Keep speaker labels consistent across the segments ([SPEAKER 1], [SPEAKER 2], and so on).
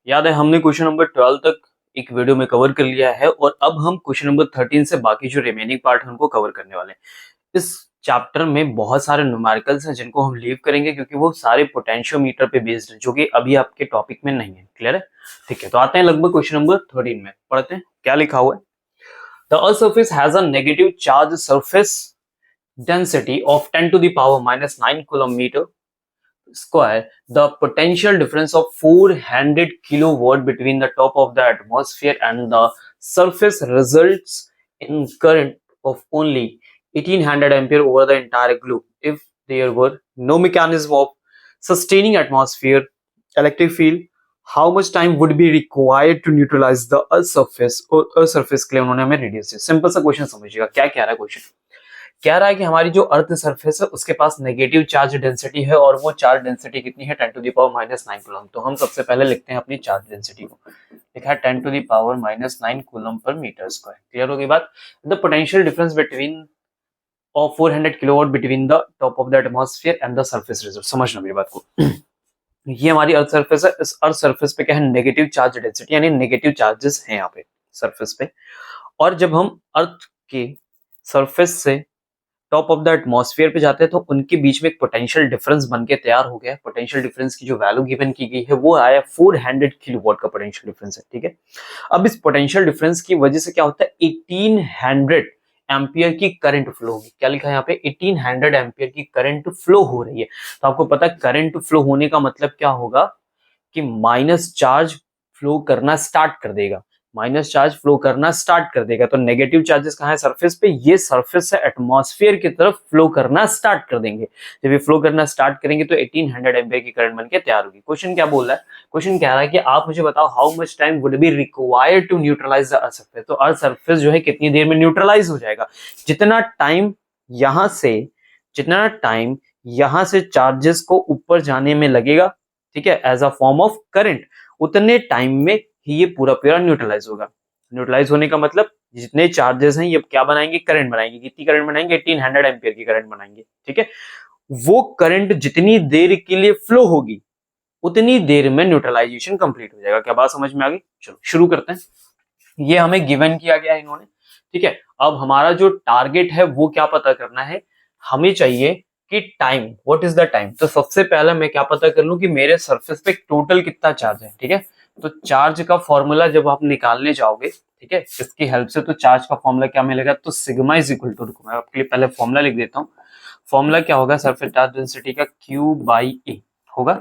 [SPEAKER 1] याद है हमने क्वेश्चन नंबर 12 तक एक वीडियो में कवर कर लिया है और अब हम क्वेश्चन नंबर 13 से बाकी जो रिमेनिंग पार्ट है उनको कवर करने वाले हैं। इस चैप्टर में बहुत सारे न्यूमेरिकल्स हैं जिनको हम लीव करेंगे क्योंकि वो सारे पोटेंशियोमीटर पे बेस्ड हैं जो कि अभी आपके टॉपिक में नहीं है। क्लियर है? ठीक है, तो आते हैं लगभग क्वेश्चन नंबर 13 में। पढ़ते हैं क्या लिखा हुआ है। The earth surface has a negative charge surface density of 10 to the power minus 9 kilometer square. The potential difference of 400 kilowatt between the top of the atmosphere and the surface results in current of only 1800 ampere over the entire globe. If there were no mechanism of sustaining atmosphere electric field, how much time would be required to neutralize the earth surface? और earth surface के लिए उन्होंने हमें radius दिया। Simple सा question समझिएगा क्या कह रहा है क्वेश्चन। कह रहा है कि हमारी जो अर्थ सरफेस है उसके पास नेगेटिव चार्ज डेंसिटी है और वो चार्ज डेंसिटी कितनी है 10 to the power -9 कूलम। तो हम सबसे पहले लिखते हैं अपनी चार्ज डेंसिटी को। लिखा है 10 to the power -9 coulomb per metre square. Clear हो गई बात। The potential difference between of 400 kilowatt between the top of the atmosphere and the surface reserve. समझना मेरी बात को। ये हमारी अर्थ सरफेस है। इस अर्थ सरफेस पे क्या है? नेगेटिव चार्ज डेंसिटी, यानी नेगेटिव चार्जेस हैं यहाँ पे सरफेस पे। और जब हम अर्थ के सरफेस से टॉप ऑफ द एटमॉस्फेयर पे जाते हैं तो उनके बीच में एक पोटेंशियल डिफरेंस बन के तैयार हो गया। पोटेंशियल डिफरेंस की जो वैल्यू गिवन की गई है वो आया 400 किलोवाट का पोटेंशियल डिफरेंस है। ठीक है, अब इस पोटेंशियल डिफरेंस की वजह से क्या होता है? 1800 एम्पियर की करंट फ्लो होगी। क्या लिखा है यहाँ पे? 1800 एम्पियर की करंट फ्लो हो रही है। तो आपको पता है करंट फ्लो होने का मतलब क्या होगा कि माइनस चार्ज फ्लो करना स्टार्ट कर देगा। माइनस चार्ज फ्लो करना स्टार्ट कर देगा तो नेगेटिव चार्जेस कहाँ है? सरफेस पे। ये सरफेस से एटमॉस्फेयर की तरफ फ्लो करना स्टार्ट कर देंगे। जब ये फ्लो करना स्टार्ट करेंगे तो 1800 एम्पियर की करंट बनके तैयार होगी। क्वेश्चन क्या बोल रहा है? क्वेश्चन कह रहा है कि आप मुझे बताओ how much time would be required to neutralise the earth surface. तो अर्थ सरफेस जो है कितनी देर में न्यूट्रलाइज हो जाएगा? जितना टाइम यहां से चार्जेस को ऊपर जाने में लगेगा, ठीक है, as a form of current, उतने टाइम में ही ये पूरा न्यूट्रलाइज होगा। न्यूट्रलाइज होने का मतलब जितने चार्जेस हैं ये क्या बनाएंगे? करंट बनाएंगे। कितनी करंट बनाएंगे? 1800 एम्पियर की करंट बनाएंगे। ठीक है, वो करंट जितनी देर के लिए फ्लो होगी उतनी देर में न्यूट्रलाइजेशन कंप्लीट हो जाएगा। क्या बात समझ में आ गई? चलो शुरू करते हैं। ये हमें गिवन किया गया है इन्होंने। ठीक है, अब हमारा जो टारगेट है वो क्या पता करना है? हमें चाहिए कि time, what is the time. तो सबसे पहले मैं क्या पता कर लूं कि मेरे सरफेस पे टोटल कितना चार्ज है। ठीक है, तो चार्ज का फॉर्मूला जब आप निकालने जाओगे, ठीक है, इसकी हेल्प से, तो चार्ज का फॉर्मूला क्या मिलेगा? तो सिग्मा इज इक्वल टू, मैं आपके लिए पहले फॉर्मूला लिख देता हूँ। फॉर्मूला क्या होगा? सरफेस चार्ज डेंसिटी का Q बाई ए होगा।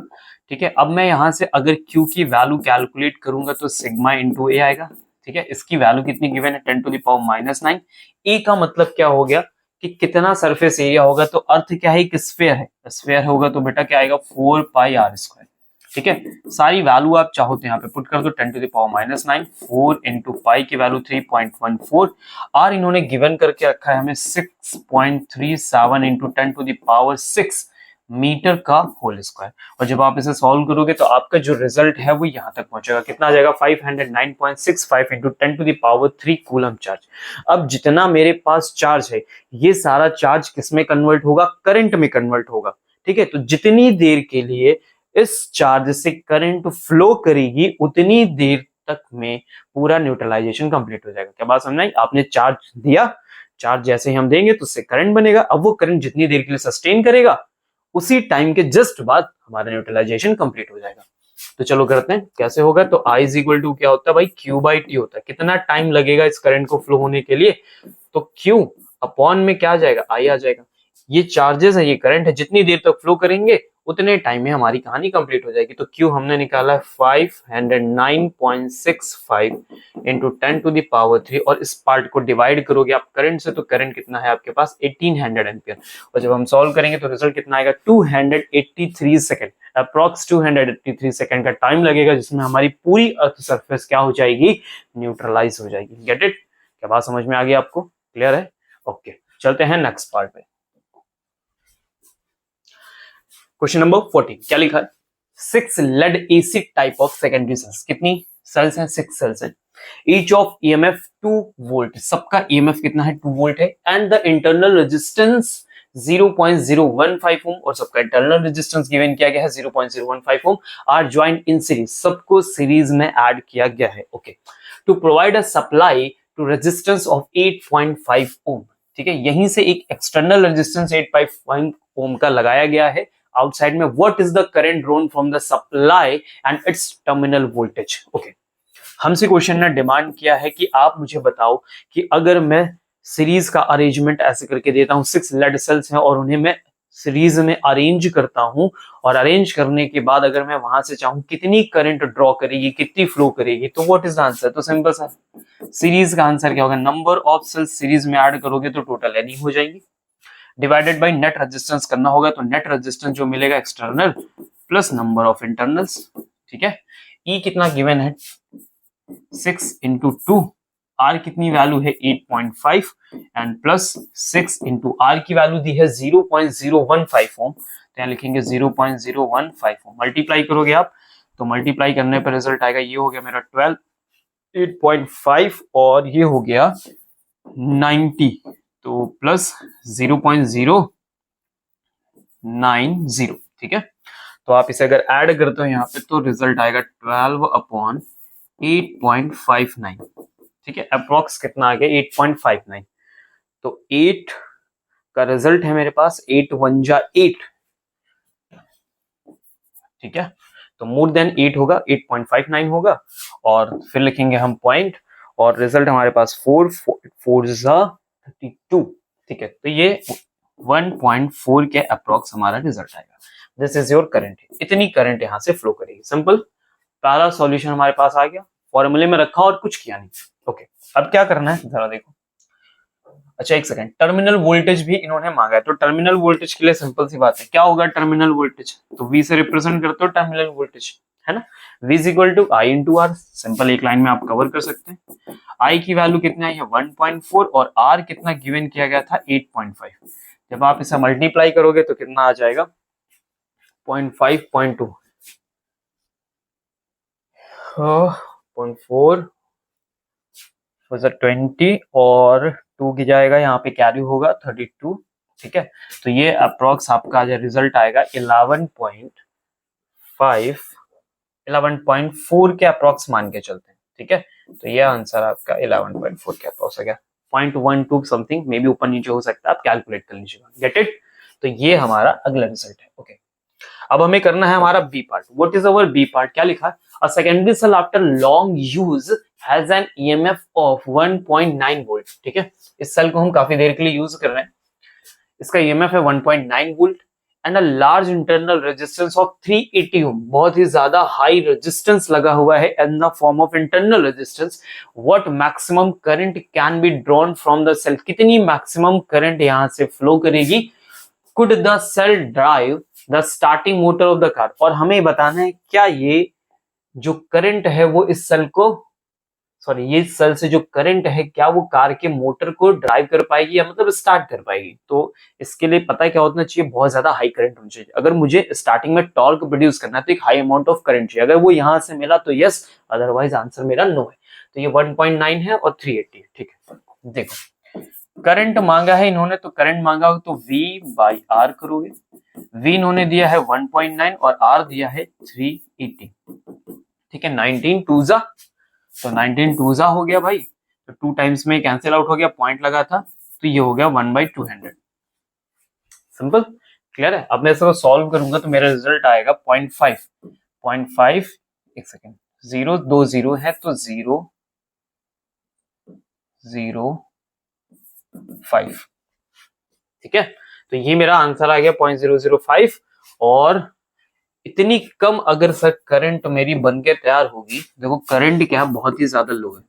[SPEAKER 1] ठीक है, अब मैं यहां से अगर Q की वैल्यू कैलकुलेट करूंगा तो सिग्मा इंटू ए आएगा। ठीक है, इसकी वैल्यू कितनी गिवन है? 10 to the power -9। ए का मतलब क्या हो गया कि कितना सरफेस एरिया होगा? तो अर्थ क्या है? एक स्फीयर है। स्फीयर होगा तो बेटा क्या आएगा? 4 पाई आर स्क्वायर। ठीक है, सारी वैल्यू आप चाहो तो यहाँ पे पुट कर दो। 10 to the power -9, 4 into pi की वैल्यू 3.14, आर इन्होंने गिवन करके रखा है हमें 6.37 into 10 to the power 6 metre का होल स्क्वायर। और जब आप इसे सॉल्व करोगे तो आपका जो रिजल्ट है वो यहाँ तक पहुंचेगा। कितना आ जाएगा? 509.65 into 10 to the power 3 coulomb charge. अब जितना मेरे पास चार्ज है ये सारा चार्ज किसमें कन्वर्ट होगा? करंट में कन्वर्ट होगा। ठीक है, तो जितनी देर के लिए इस चार्ज से करंट फ्लो करेगी उतनी देर तक में पूरा न्यूट्रलाइजेशन कंप्लीट हो जाएगा। क्या बात समझ आई? आपने चार्ज दिया, चार्ज जैसे ही हम देंगे तो उससे करंट बनेगा। अब वो करंट जितनी देर के लिए सस्टेन करेगा उसी टाइम के जस्ट बाद हमारा न्यूट्रलाइजेशन कंप्लीट हो जाएगा। तो चलो करते हैं कैसे होगा। तो I इज इक्वल टू क्या होता है भाई? Q बाई टी होता है। कितना टाइम लगेगा इस करंट को फ्लो होने के लिए? तो Q अपॉन में क्या आ जाएगा? I आ जाएगा। ये चार्जेस है, ये करंट है, जितनी देर तक फ्लो करेंगे उतने टाइम में हमारी कहानी कंप्लीट हो जाएगी। तो Q हमने निकाला 509.65 इंटू 10 to the power 3, और इस पार्ट को डिवाइड करोगे आप करंट से तो करंट कितना है आपके पास? 1800 एम्पियर। और जब हम सॉल्व करेंगे तो रिजल्ट कितना आएगा? 283 सेकेंड, अप्रॉक्स 283 सेकेंड का टाइम लगेगा जिसमें हमारी पूरी अर्थ सरफेस क्या हो जाएगी? न्यूट्रलाइज हो जाएगी। Get it? क्या बात समझ में आ गई आपको? क्लियर है? ओके, चलते हैं नेक्स्ट पार्ट पे। क्वेश्चन नंबर 14 क्या लिखा है? 6 lead acid type of secondary cells. कितनी सेल्स हैं? 6 सेल्स हैं। ईच ऑफ ईएमएफ 2 वोल्ट, सबका ईएमएफ कितना है? 2 वोल्ट है। And the internal resistance 0.015 ohm और सबका इंटरनल रेजिस्टेंस गिवन किया गया है 0.015 ohm are joint in series, सबको सीरीज में ऐड किया गया है। Okay, to provide a supply to resistance of 8.5 ओम। ठीक है, यहीं से एक एक्सटर्नल रेजिस्टेंस 8.5 ओम का लगाया गया है आउटसाइड में। What is the current drawn from the supply and it's terminal voltage. Okay, हमसे क्वेश्चन ने डिमांड किया है कि आप मुझे बताओ कि अगर मैं सीरीज का अरेंजमेंट ऐसे करके देता हूं, 6 लेड सेल्स हैं और उन्हें मैं सीरीज में अरेंज करता हूं, और अरेंज करने के बाद अगर मैं वहां से चाहूं कितनी करंट ड्रॉ करेगी, कितनी फ्लो करेगी, तो व्हाट इज द आंसर। तो सिंपल सा सीरीज का आंसर क्या होगा, नंबर ऑफ सेल्स सीरीज में ऐड करोगे तो टोटल एनी हो जाएंगी, डिवाइडेड बाय नेट रेजिस्टेंस करना होगा, तो नेट रेजिस्टेंस जो मिलेगा external plus number of internals. ठीक है, ई कितना गिवन है 6 इंटू 2, आर कितनी वैल्यू है 8.5 एंड प्लस 6 इंटू आर की वैल्यू दी है 0.015 ओम, तो यहाँ लिखेंगे 0.015 ओम। मल्टीप्लाई करोगे आप तो मल्टीप्लाई करने पर रिजल्ट आएगा, ये हो गया मेरा 12, 8.5 और ये हो गया 90, तो प्लस 0.090। ठीक है, तो आप इसे अगर ऐड करते हो यहाँ पे तो रिजल्ट आएगा 12/8.59। ठीक है, अप्रोक्स कितना आ गया 8.59, तो 8 का रिजल्ट है मेरे पास 8 1 जा 8। ठीक है, तो मोर देन 8 होगा, 8.59 होगा, और फिर लिखेंगे हम पॉइंट, और रिजल्ट हमारे पास 4 4 जा 32। ठीक है, तो ये 1.4 के अप्रोक्स हमारा रिजल्ट आएगा। दिस इज योर करंट, इतनी करंट यहां से फ्लो करेगी। सिंपल, पहला सॉल्यूशन हमारे पास आ गया, फॉर्मूले में रखा और कुछ किया नहीं। ओके, अब क्या करना है जरा देखो। अच्छा एक सेकंड, टर्मिनल वोल्टेज भी इन्होंने मांगा है, तो टर्मिनल वोल्टेज के लिए सिंपल सी बात है, क्या होगा टर्मिनल वोल्टेज, तो V से रिप्रेजेंट करते हो टर्मिनल वोल्टेज, है ना, V is equal to I into R. Simple एक लाइन में आप कवर कर सकते हैं। I की वैल्यू कितनी आई है 1.4 और R कितना गिवन किया गया था 8.5। जब आप इसे मल्टीप्लाई करोगे तो कितना आ जाएगा 0.5 0.2 0.4 20 और 2 की जाएगा, यहाँ पे कैरी होगा 32। ठीक है, तो ये अप्रोक्स आपका जो रिजल्ट आएगा 11.4 के अप्रोक्स मान के चलते हैं। ठीक है, तो ये आंसर आपका 11.4 के अप्रोक्स आ गया, 0.12 समथिंग, मे बी ऊपर नीचे हो सकता है, आप कैलकुलेट कर लीजिएगा। गेट इट, तो ये हमारा अगला रिजल्ट है। ओके, अब हमें करना है हमारा B part. What is our B part, क्या लिखा है, a secondary cell after long use has an EMF of 1.9 volt. ठीक है, इस सेल को हम काफी देर के लिए यूज कर रहे हैं, इसका ईएमएफ है 1.9 volt and a large internal resistance of 380 ohm, बहुत ही ज्यादा हाई रेजिस्टेंस लगा हुआ है in the form of internal resistance. What maximum current can be drawn from the cell, कितनी मैक्सिमम करंट यहां से फ्लो करेगी। Could the cell drive the starting motor of the car, और हमें बताना है क्या ये जो करंट है वो इस सेल को, सॉरी ये सेल से जो करंट है क्या वो कार के मोटर को ड्राइव कर पाएगी, या मतलब स्टार्ट कर पाएगी। तो इसके लिए पता है क्या होना चाहिए, बहुत ज्यादा हाई करंट होना चाहिए। अगर मुझे स्टार्टिंग में टॉर्क प्रोड्यूस करना है तो एक हाई अमाउंट ऑफ करंट चाहिए, अगर वो यहां से मिला तो यस, अदरवाइज आंसर मेरा नो है। तो ये 1.9 है और 380 है। ठीक है, देखो करंट मांगा है इन्होंने, तो करंट मांगा हो तो V बाई R करोगे। V इन्होंने दिया है 1.9 और R दिया है 380। ठीक है, 19 टूजा, तो 19 टूजा हो गया भाई, तो 2 टाइम्स में कैंसिल आउट हो गया, पॉइंट लगा था, तो ये हो गया 1/200। सिंपल, क्लियर है। अब मैं इसको सॉल्व करूंगा तो मेरा रिजल्ट आएगा 0.5, एक सेकेंड, 0 2 0 है तो 0 0 5। ठीक है, तो ये मेरा आंसर आ गया 0.005। और इतनी कम अगर सर करंट मेरी बन के तैयार होगी, देखो करंट क्या बहुत ही ज्यादा लो है,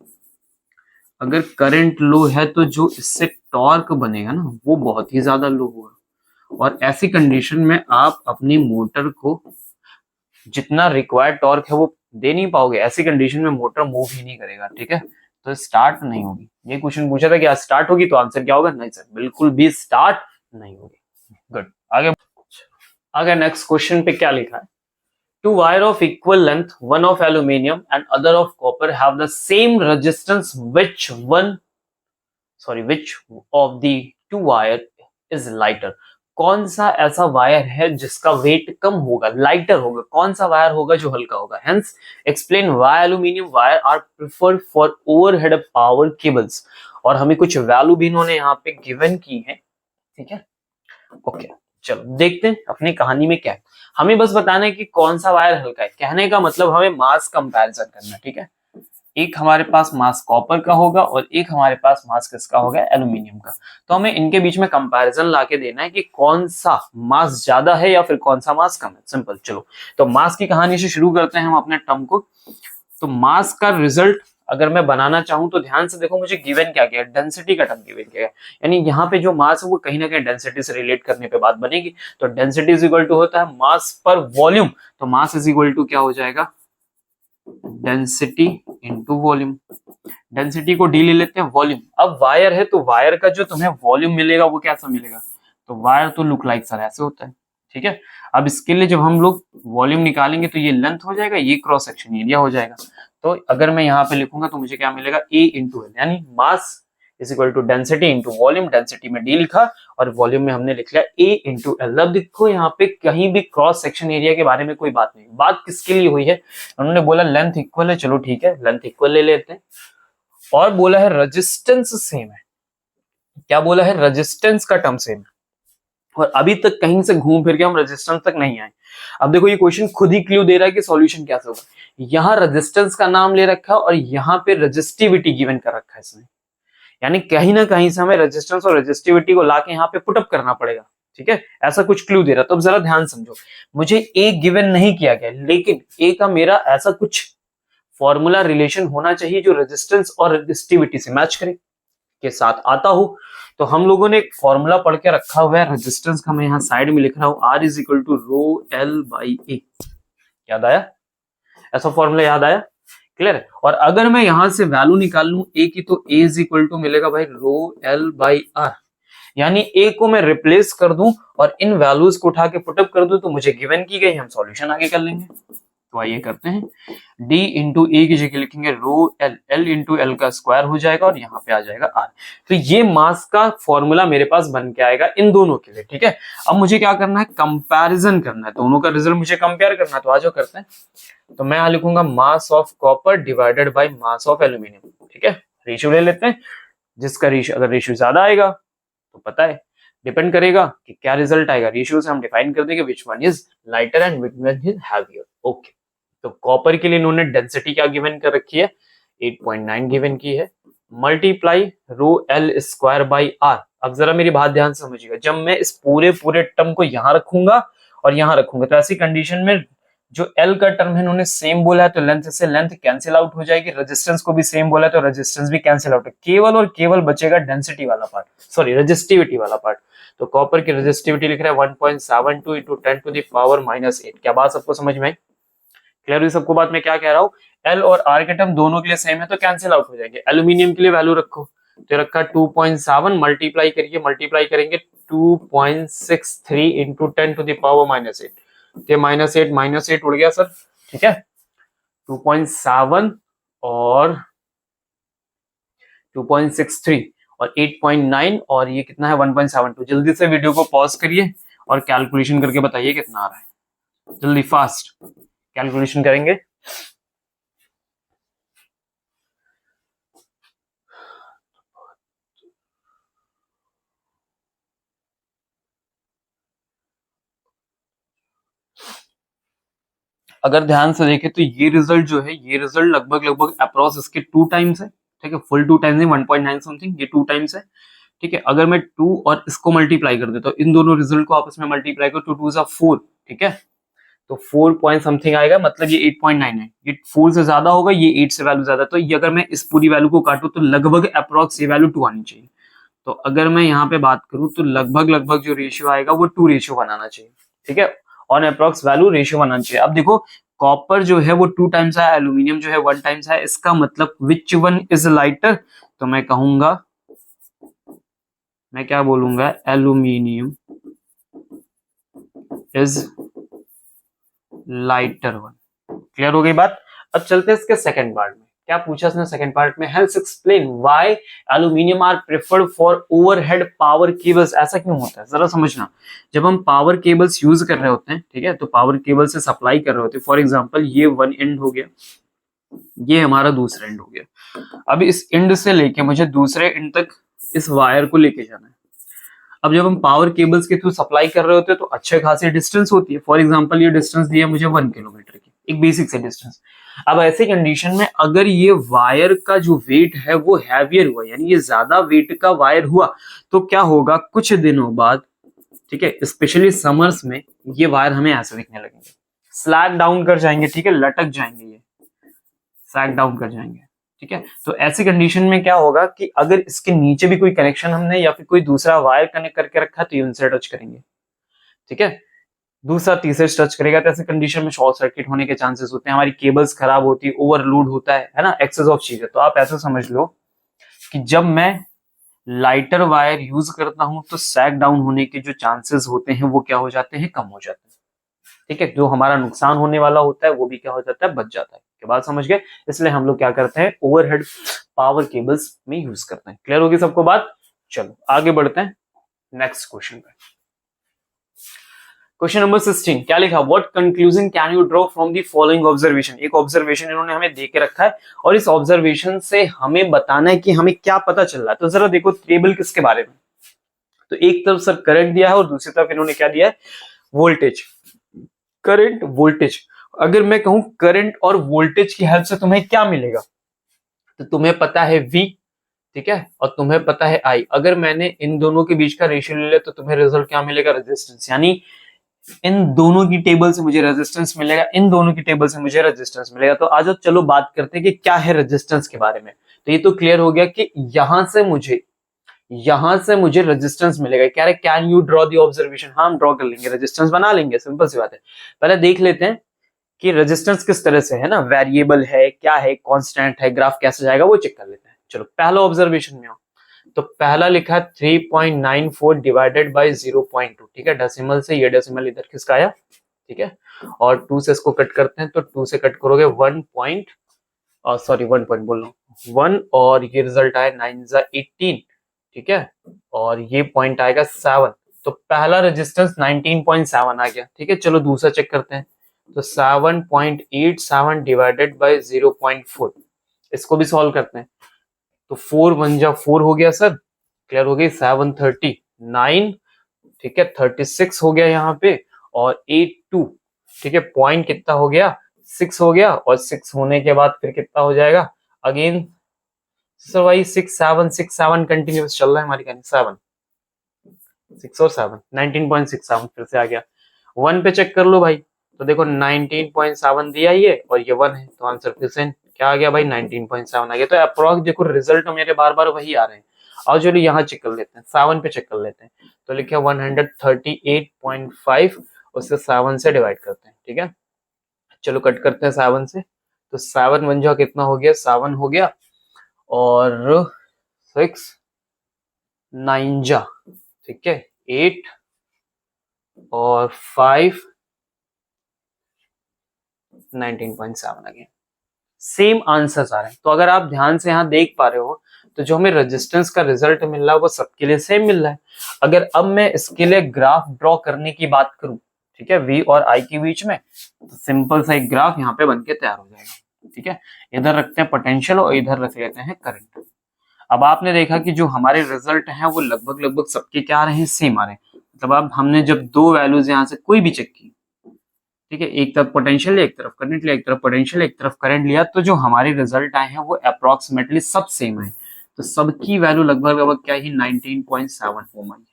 [SPEAKER 1] अगर करंट लो है तो जो इससे टॉर्क बनेगा ना वो बहुत ही ज्यादा लो होगा, और ऐसी कंडीशन में आप अपनी मोटर को जितना रिक्वायर्ड टॉर्क है वो दे नहीं पाओगे, ऐसी कंडीशन में मोटर मूव ही नहीं करेगा। ठीक है, तो स्टार्ट नहीं होगी। ये क्वेश्चन पूछा था कि आज स्टार्ट होगी, तो आंसर क्या होगा, नहीं सर बिल्कुल भी स्टार्ट नहीं होगी। गुड, आगे नेक्स्ट क्वेश्चन पे क्या लिखा है, two wire of equal length, one of aluminium and other of copper, have the same resistance, which of the two wire is lighter, कौन सा ऐसा वायर है जिसका वेट कम होगा, लाइटर होगा, कौन सा वायर होगा जो हल्का होगा। Hence explain why aluminium wire are preferred for overhead power cables. और हमें कुछ वैल्यू भी इन्होंने यहाँ पे गिवन की है, ठीक है। ओके, चलो देखते हैं अपनी कहानी में क्या है। हमें बस बताना है कि कौन सा वायर हल्का है, कहने का मतलब हमें मास कंपैरिजन करना है, ठीक है। एक हमारे पास मास कॉपर का होगा और एक हमारे पास मास किसका होगा, एल्यूमिनियम का। तो हमें इनके बीच में कंपैरिजन लाके देना है कि कौन सा मास ज्यादा है या फिर कौन सा मास कम है, सिंपल। चलो तो मास की कहानी से शुरू करते हैं हम अपने टर्म को। तो मास का रिजल्ट अगर मैं बनाना चाहूं तो ध्यान से देखो मुझे गिवन क्या गया, डेंसिटी का टर्म गिवन क्या है, यानी यहाँ पे जो मास है वो कहीं ना कहीं डेंसिटी से रिलेट करने पे बात बनेगी। तो डेंसिटी इज इक्वल टू होता है मास पर वॉल्यूम, तो मास इज इक्वल टू क्या हो जाएगा, डेंसिटी इंटू वॉल्यूम। डेंसिटी को डी ले लेते हैं, वॉल्यूम। अब वायर है तो वायर का जो तुम्हें वॉल्यूम मिलेगा वो कैसा मिलेगा, तो वायर तो लुक लाइक सर ऐसे होता है, ठीक है। अब इसके लिए जब हम लोग वॉल्यूम निकालेंगे तो ये लेंथ हो जाएगा, ये क्रॉस सेक्शन एरिया हो जाएगा। तो अगर मैं यहाँ पे लिखूंगा तो मुझे क्या मिलेगा, ए इंटू एल, यानी mass is equal to density into volume. Density में डी लिखा और वॉल्यूम में हमने लिख लिया ए इंटू एल। अब देखो यहाँ पे कहीं भी क्रॉस सेक्शन एरिया के बारे में कोई बात नहीं, बात किसके लिए हुई है, उन्होंने बोला लेंथ इक्वल है, चलो ठीक है लेंथ इक्वल ले लेते हैं। और बोला है रेजिस्टेंस सेम है, क्या बोला है, रेजिस्टेंस का टर्म सेम है। और अभी तक कहीं से घूम फिर के हम रेजिस्टेंस तक नहीं आए। अब देखो ये क्वेश्चन खुद ही क्लू दे रहा है कि सॉल्यूशन कैसे होगा। यहाँ रेजिस्टेंस का नाम ले रखा है और यहाँ पे रेजिस्टिविटी गिवन कर रखा है इसने, यानी कहीं ना कहीं से हमें रेजिस्टेंस और रेजिस्टिविटी को लाके यहाँ पे पुटअप करना पड़ेगा, ठीक है। ऐसा कुछ क्लू दे रहा, तो अब जरा ध्यान समझो। मुझे ए गिवन नहीं किया गया, लेकिन ए का मेरा ऐसा कुछ फॉर्मूला रिलेशन होना चाहिए जो रेजिस्टेंस और रेजिस्टिविटी से मैच करे, के साथ आता हो। तो हम लोगों ने एक फॉर्मूला पढ़ के रखा हुआ है रेजिस्टेंस का, मैं यहाँ साइड में लिख रहा हूँ, R is equal to rho L by A. याद आया, ऐसा फॉर्मूला याद आया, क्लियर है। और अगर मैं यहां से वैल्यू निकाल लूं ए की, तो ए इज इक्वल टू मिलेगा भाई रो एल बाई आर, यानी ए को मैं रिप्लेस कर दूं और इन वैल्यूज को उठा के पुटअप कर दूं तो मुझे गिवन की गई, हम सॉल्यूशन आगे कर लेंगे। तो आइए करते हैं, d इंटू ए की जगह लिखेंगे rho L, L into L का स्क्वायर हो जाएगा और यहाँ पे आ जाएगा आर। तो ये मास का फॉर्मूला मेरे पास बन के आएगा इन दोनों के लिए, ठीक है। अब मुझे क्या करना है, कंपैरिजन करना है, दोनों का रिजल्ट मुझे कंपेयर करना है। तो आज करते हैं, तो मैं यहाँ लिखूंगा mass of copper divided by mass of aluminium, ठीक है। रेशियो ले लेते हैं, जिसका रेशियो, अगर रेशियो ज्यादा आएगा तो पता है डिपेंड करेगा कि क्या रिजल्ट आएगा। रेशियो से हम डिफाइन कर देंगे which one is lighter and which one is heavier, okay. तो कॉपर के लिए इन्होंने डेंसिटी क्या गिवन कर रखी है, 8.9 गिवन की है, multiply rho L square by R. अब जरा मेरी बात ध्यान से समझिएगा, जब मैं इस पूरे टर्म को यहां रखूंगा और यहां रखूंगा तो ऐसी कंडीशन में जो एल का टर्म है इन्होंने सेम बोला है तो लेंथ से लेंथ कैंसिल आउट हो जाएगी, रेजिस्टेंस को भी सेम बोला है तो रेजिस्टेंस भी कैंसिल आउट है, केवल और केवल बचेगा डेंसिटी वाला पार्ट, सॉरी रेजिस्टिविटी वाला पार्ट। तो कॉपर की रेजिस्टिविटी लिख रहा है 1.72 इंटू 10 टू द पावर -8। क्या बात सबको समझ में आई, क्लियर हुई सबको बात, मैं क्या कह रहा हूँ, एल और आर के टर्म दोनों के लिए सेम है तो कैंसिल आउट हो जाएंगे। एल्यूमिनियम के लिए वैल्यू रखो, तो रखा 2.7, मल्टीप्लाई करिए, मल्टीप्लाई करेंगे 2.63 इंटू 10 टू द पावर -8, ये -8 उड़ गया सर, ठीक है। 2.7 और 2.63 और 8.9 और ये कितना है 1.72। जल्दी से वीडियो को पॉज करिए और कैलकुलेशन करके बताइए कितना आ रहा है, जल्दी फास्ट कैलकुलेशन करेंगे। अगर ध्यान से देखें तो ये रिजल्ट जो है, ये रिजल्ट लगभग अप्रॉक्स इसके 2 टाइम्स है, ठीक है। फुल 2 टाइम्स नहीं, 1.9 समथिंग, ये 2 टाइम्स है, ठीक है। अगर मैं 2 और इसको मल्टीप्लाई कर देता हूँ, इन दोनों रिजल्ट को आपस में मल्टीप्लाई करो, 2 2 4, ठीक है। तो 4 पॉइंट समथिंग आएगा, मतलब ये 8.9 है, ये 4 से ज्यादा होगा, ये 8 से वैल्यू ज्यादा, तो ये अगर मैं इस पूरी वैल्यू को काटूं तो लगभग अप्रॉक्स ये वैल्यू 2 आनी चाहिए। तो अगर मैं यहाँ पे बात करूं तो लगभग जो रेशियो आएगा वो 2 रेशियो बनाना चाहिए, ठीक है। ऑन अप्रॉक्स वैल्यू रेशियो बनाना चाहिए। अब देखो कॉपर जो है वो 2 टाइम्स है, एल्यूमिनियम जो है 1 टाइम्स है, इसका मतलब विच वन इज लाइटर, तो मैं कहूंगा, मैं क्या बोलूंगा, aluminium is lighter one. Clear हो गई बात। अब चलते हैं इसके सेकंड पार्ट में, क्या पूछा इसने सेकंड पार्ट में, helps explain why aluminium are preferred for overhead power cables. ऐसा क्यों होता है जरा समझना। जब हम पावर केबल्स यूज कर रहे होते हैं, ठीक है, तो पावर केबल से सप्लाई कर रहे होते हैं, फॉर एग्जांपल ये वन एंड हो गया, ये हमारा दूसरा एंड हो गया। अब इस एंड से लेके मुझे दूसरे एंड तक इस वायर को लेके जाना है। अब जब हम पावर केबल्स के थ्रू सप्लाई कर रहे होते हैं तो अच्छे खासी डिस्टेंस होती है, फॉर एग्जांपल ये डिस्टेंस दिया मुझे 1 किलोमीटर की, एक बेसिक से डिस्टेंस। अब ऐसे कंडीशन में अगर ये वायर का जो वेट है वो हैवियर हुआ, यानी ये ज्यादा वेट का वायर हुआ, तो क्या होगा कुछ दिनों बाद, ठीक है, स्पेशली समर्स में ये वायर हमें ऐसे दिखने लगेंगे, स्लैग डाउन कर जाएंगे, ठीक है, लटक जाएंगे, ये स्लैग डाउन कर जाएंगे, ठीक है। तो ऐसी कंडीशन में क्या होगा कि अगर इसके नीचे भी कोई कनेक्शन हमने या फिर कोई दूसरा वायर कनेक्ट करके रखा तो ये उनसे टच करेंगे, ठीक है, दूसरा तीसरे टच करेगा, तो ऐसे कंडीशन में शॉर्ट सर्किट होने के चांसेस होते हैं, हमारी केबल्स खराब होती है, ओवरलोड होता है ना, एक्सेस ऑफ चीजें। तो आप ऐसा समझ लो कि जब मैं लाइटर वायर यूज करता हूं तो सैग डाउन होने के जो चांसेस होते हैं वो क्या हो जाते हैं, कम हो जाते हैं, ठीक है। जो हमारा नुकसान होने वाला होता है वो भी क्या हो जाता है, बच जाता है। के बात समझ गए। इसलिए हम लोग क्या करते हैं, ओवरहेड पावर केबल्स में यूज करते हैं। क्लियर होगी सबको बात। चलो आगे बढ़ते हैं नेक्स्ट क्वेश्चन पे। क्वेश्चन नंबर 16 क्या लिखा, what conclusion can you draw from the following observation. एक ऑब्जर्वेशन इन्होंने हमें दे के रखा है और इस ऑब्जर्वेशन से हमें बताना है कि हमें क्या पता चल रहा है। तो जरा देखो टेबल किसके बारे में, तो एक तरफ सर करंट दिया है और दूसरी तरफ इन्होंने क्या दिया है, वोल्टेज, करंट वोल्टेज। अगर मैं कहूं करंट और वोल्टेज की हेल्प से तुम्हें क्या मिलेगा, तो तुम्हें पता है V, ठीक है, और तुम्हें पता है I। अगर मैंने इन दोनों के बीच का रेशियो ले लिया तो तुम्हें रिजल्ट क्या मिलेगा, रेजिस्टेंस। यानी इन दोनों की टेबल से मुझे रेजिस्टेंस मिलेगा, इन दोनों की टेबल से मुझे रेजिस्टेंस मिलेगा। तो आज चलो बात करते हैं कि क्या है रेजिस्टेंस के बारे में। तो ये तो क्लियर हो गया कि यहां से मुझे रेजिस्टेंस मिलेगा। क्या है, can you draw the observation. हाँ हम ड्रॉ कर लेंगे, रेजिस्टेंस बना लेंगे, सिंपल सी बात है। पहले देख लेते हैं कि रेजिस्टेंस किस तरह से है ना, वेरिएबल है, क्या है, कांस्टेंट है, ग्राफ कैसे जाएगा वो चेक कर लेते हैं। चलो पहला ऑब्जर्वेशन में आओ, तो पहला लिखा 3.94 डिवाइडेड बाय 0.2, ठीक है, डेसिमल से ये डेसिमल इधर खिसका आया, ठीक है, और 2 से इसको कट करते हैं तो 2 से कट करोगे 1 पॉइंट, सॉरी 1 पॉइंट बोल रहा हूँ 1, और ये रिजल्ट आया 9 जा 18, ठीक है, और ये पॉइंट आएगा 7। तो पहला रेजिस्टेंस 19.7 आ गया, ठीक है। चलो दूसरा चेक करते हैं, तो 7.87 डिवाइडेड बाय 0.4, इसको भी सॉल्व करते हैं। तो 4 1 जा 4 हो गया सर, क्लियर हो गई, 739, ठीक है, 36 हो गया यहाँ पे, और 82, ठीक है, पॉइंट कितना हो गया, 6 हो गया, और 6 होने के बाद फिर कितना हो जाएगा अगेन सर भाई 6 7 कंटिन्यूस चल रहा है हमारी कहानी, 7 6 और 7 19.67 फिर से आ गया। 1 पे चेक कर लो भाई, तो देखो 19.7 दिया ये और ये 1 है, तो आंसर फिर से क्या आ गया भाई 19.7 आ गया। तो अप्रोक्स देखो रिजल्ट मेरे बार बार वही आ रहे हैं। और चलो यहाँ चेक कर लेते हैं, 7 पे चेक कर लेते हैं, तो लिखा 138.5, उससे 7 से डिवाइड करते हैं, ठीक है। चलो कट करते हैं 7 से, तो 7 1 जा कितना हो गया, 7 हो गया, और 6 9 जा, ठीक है, 8 और 5 19.7 आ गया। सेम आंसर्स आ रहे हैं। तो अगर आप ध्यान से यहाँ देख पा रहे हो तो जो हमें रेजिस्टेंस का रिजल्ट मिल रहा है वो सबके लिए सेम मिल रहा है। अगर अब मैं इसके लिए ग्राफ ड्रॉ करने की बात करूं, ठीक है, V और I के बीच में, तो सिंपल सा एक ग्राफ यहाँ पे बनके तैयार हो जाएगा, ठीक है। इधर रखते हैं पोटेंशियल और इधर रख लेते हैं करंट। अब आपने देखा कि जो हमारे रिजल्ट हैं वो लगभग सबके क्या आ रहे हैं, सेम आ रहे हैं। मतलब अब हमने जब दो वैल्यूज यहाँ से कोई भी चेक की, ठीक है, एक तरफ पोटेंशियल लिया, एक तरफ करंट लिया, एक तरफ पोटेंशियल, एक तरफ करंट लिया, तो जो हमारे रिजल्ट आए हैं वो अप्रोक्सीमेटली सब सेम है। तो सबकी वैल्यू लगभग क्या ही 19.7 ओम आई।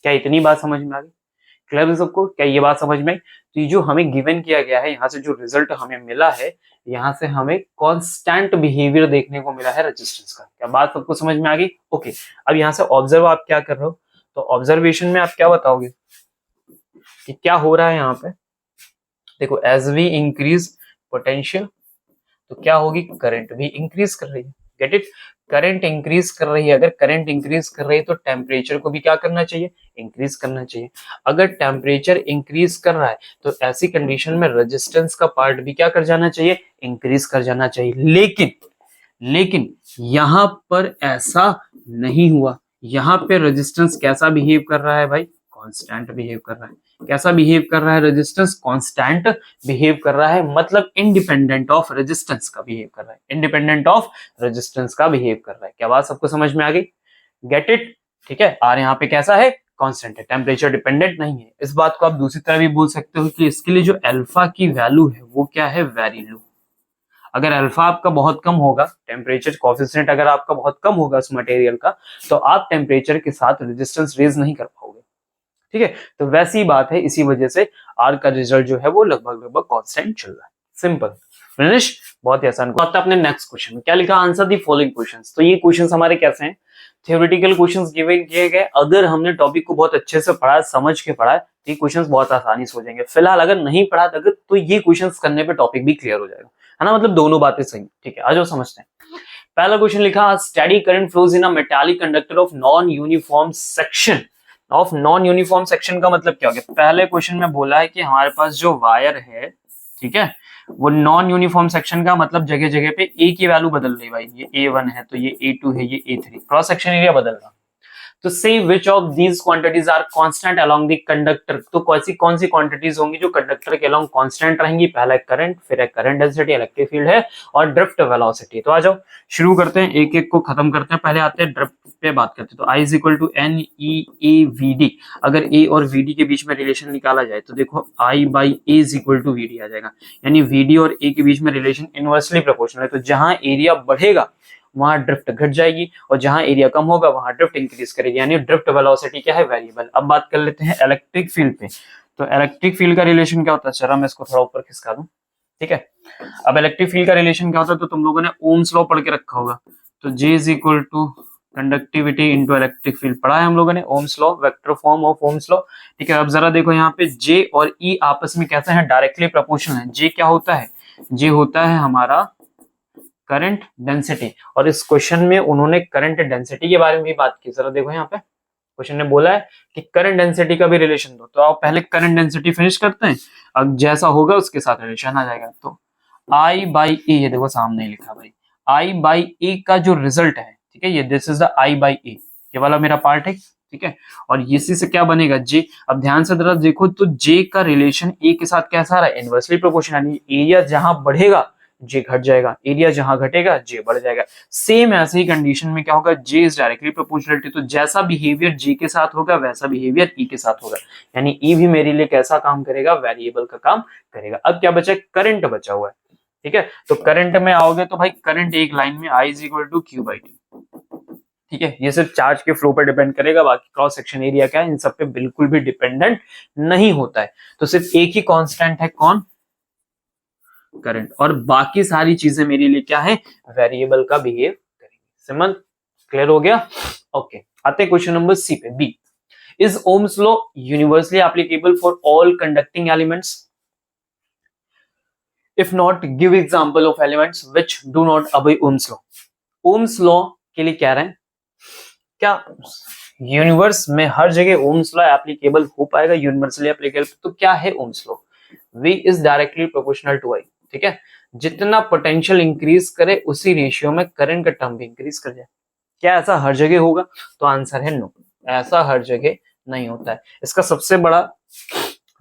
[SPEAKER 1] क्या इतनी बात समझ में आ गई, क्लियर है सबको, क्या ये बात समझ में आई। तो ये जो हमें गिवन किया गया है, यहाँ से जो रिजल्ट हमें मिला है, यहाँ से हमें कांस्टेंट बिहेवियर देखने को मिला है रेजिस्टेंस का। क्या बात सबको समझ में आ गई। ओके, अब यहाँ से ऑब्जर्व आप क्या कर रहे हो, तो ऑब्जर्वेशन में आप क्या बताओगे कि क्या हो रहा है यहाँ पे। देखो एज वी इंक्रीज पोटेंशियल तो क्या होगी, करंट भी इंक्रीज कर रही है, गेट इट। करंट इंक्रीज कर रही है, अगर करंट इंक्रीज कर रही है तो टेम्परेचर को भी क्या करना चाहिए, इंक्रीज करना चाहिए। अगर टेम्परेचर इंक्रीज कर रहा है तो ऐसी कंडीशन में रेजिस्टेंस का पार्ट भी क्या कर जाना चाहिए, इंक्रीज कर जाना चाहिए। लेकिन यहां पर ऐसा नहीं हुआ, यहां पे रेजिस्टेंस कैसा बिहेव कर रहा है भाई, कांस्टेंट बिहेव कर रहा है। कैसा बिहेव कर रहा है, रेजिस्टेंस कांस्टेंट बिहेव कर रहा है, मतलब इंडिपेंडेंट ऑफ रेजिस्टेंस का बिहेव कर रहा है, इंडिपेंडेंट ऑफ रेजिस्टेंस का बिहेव कर रहा है। क्या बात सबको समझ में आ गई, गेट इट, ठीक है। और यहाँ पे कैसा है, कांस्टेंट है, टेम्परेचर डिपेंडेंट नहीं है। इस बात को आप दूसरी तरह भी बोल सकते हो कि इसके लिए जो अल्फा की वैल्यू है वो क्या है, वेरी लो। अगर अल्फा आपका बहुत कम होगा, टेम्परेचर कोएफिशिएंट अगर आपका बहुत कम होगा उस मटेरियल का, तो आप टेम्परेचर के साथ रेजिस्टेंस रेज नहीं कर पाओगे, ठीक है। तो वैसी बात है, इसी वजह से आर का रिजल्ट जो है वो लगभग कांस्टेंट चल रहा है। सिंपल फिनिश, बहुत ही आसान। अपने नेक्स्ट क्वेश्चन में क्या लिखा, आंसर दी फॉलोइंग क्वेश्चंस। तो ये क्वेश्चंस हमारे कैसे हैं, थ्योरेटिकल क्वेश्चंस गिवन किए गए। अगर हमने टॉपिक को बहुत अच्छे से पढ़ा, समझ के पढ़ा, तो ये क्वेश्चंस बहुत आसानी से हो जाएंगे। फिलहाल अगर नहीं पढ़ा तो ये क्वेश्चंस करने पे टॉपिक भी क्लियर हो जाएगा, है ना, मतलब दोनों बातें सही, ठीक है। आ जाओ समझते हैं। पहला क्वेश्चन लिखा, steady current flows in a metallic conductor of non uniform section. Of non uniform section का मतलब क्या हो गया, पहले क्वेश्चन में बोला है कि हमारे पास जो वायर है, ठीक है, वो नॉन यूनिफॉर्म सेक्शन का मतलब जगह जगह पे ए की वैल्यू बदल रही है भाई। ये A1 है तो ये A2 है, ये A3, क्रॉस सेक्शन एरिया बदल रहा। तो say which of these quantities are constant along the conductor. तो कौन सी क्वांटिटीज होंगी जो कंडक्टर के अलोंग कांस्टेंट रहेंगी, पहला करंट, फिर है करंट डेंसिटी, इलेक्ट्रिक फील्ड है, और ड्रिफ्ट वेलोसिटी। तो आ जाओ शुरू करते हैं, एक एक को खत्म करते हैं। पहले आते हैं ड्रिफ्ट पे बात करते हैं। तो I is equal to n e A v d. अगर ए और वी डी के बीच में रिलेशन निकाला जाए तो देखो I by A is equal to V D आ जाएगा, यानी वी डी और ए के बीच में रिलेशन इनवर्सली प्रोपोर्शनल है। तो जहां एरिया बढ़ेगा वहां ड्रिफ्ट घट जाएगी, और जहां एरिया कम होगा वहां ड्रिफ्ट इंक्रीज करेगी, यानी ड्रिफ्ट वेलोसिटी क्या है, वेरिएबल। अब बात कर लेते हैं इलेक्ट्रिक फील्ड पे। तो इलेक्ट्रिक फील्ड का रिलेशन क्या होता है, चलो मैं इसको थोड़ा ऊपर खिसका दूं, ठीक है। अब इलेक्ट्रिक फील्ड का रिलेशन क्या होता है, तो तुम लोगों ने ओम्स लॉ पढ़ के रखा होगा। तो J is equal to conductivity into electric field पढ़ा है हम लोगों ने, Ohm's law, vector form of Ohm's law, ठीक है। अब जरा देखो यहाँ पे J और E आपस में कैसे हैं, डायरेक्टली प्रोपोर्शनल है। J क्या होता है, J होता है हमारा करंट डेंसिटी, और इस क्वेश्चन में उन्होंने करंट डेंसिटी के बारे में भी बात की। जरा देखो यहाँ पे क्वेश्चन ने बोला है कि करंट डेंसिटी का भी रिलेशन दो, तो आप पहले करंट डेंसिटी फिनिश करते हैं, अब जैसा होगा उसके साथ रिलेशन आ जाएगा। तो I बाई ए, ये देखो सामने ही लिखा भाई, I बाई ए का जो रिजल्ट है, ठीक है, ये this is the I by A, ये वाला मेरा पार्ट है, ठीक है। और इसी से क्या बनेगा, J। अब ध्यान से जरा देखो तो J का रिलेशन ए के साथ कैसा आ रहा है, इनवर्सली प्रोपोर्शनल, यानी एरिया जहां बढ़ेगा J घट जाएगा, एरिया जहां घटेगा J बढ़ जाएगा। सेम ऐसे ही कंडीशन में क्या होगा, J इज डायरेक्टली प्रोपोर्शनलिटी, तो जैसा बिहेवियर J के साथ होगा वैसा बिहेवियर E के साथ होगा, यानी E भी मेरे लिए कैसा काम करेगा, वेरिएबल का काम करेगा। अब क्या बचा, करंट बचा हुआ है, ठीक है। तो करंट में आओगे तो भाई करंट एक लाइन में I is equal to Q by t, ठीक है। ये सिर्फ चार्ज के फ्लो पर डिपेंड करेगा, बाकी क्रॉस सेक्शन एरिया क्या है इन सब पे बिल्कुल भी डिपेंडेंट नहीं होता है। तो सिर्फ एक ही कांस्टेंट है, कौन, करंट, और बाकी सारी चीजें मेरे लिए क्या है, वेरिएबल का बिहेव करेंगे। सिमन क्लियर हो गया, ओके। आते हैं क्वेश्चन नंबर सी पे, B. Is Ohm's law universally applicable for all conducting elements, if not give example of elements which do not obey Ohm's law. Ohm's law के लिए कह रहे हैं, क्या यूनिवर्स में हर जगह ओम्स लॉ एप्लीकेबल हो पाएगा, यूनिवर्सली एप्लीकेबल, तो क्या है Ohm's law, V is directly proportional to I, ठीक है। जितना पोटेंशियल इंक्रीज करे उसी रेशियो में करंट का टर्म भी इंक्रीज कर जाए। क्या ऐसा हर जगह होगा, तो आंसर है नो, ऐसा हर जगह नहीं होता है। इसका सबसे बड़ा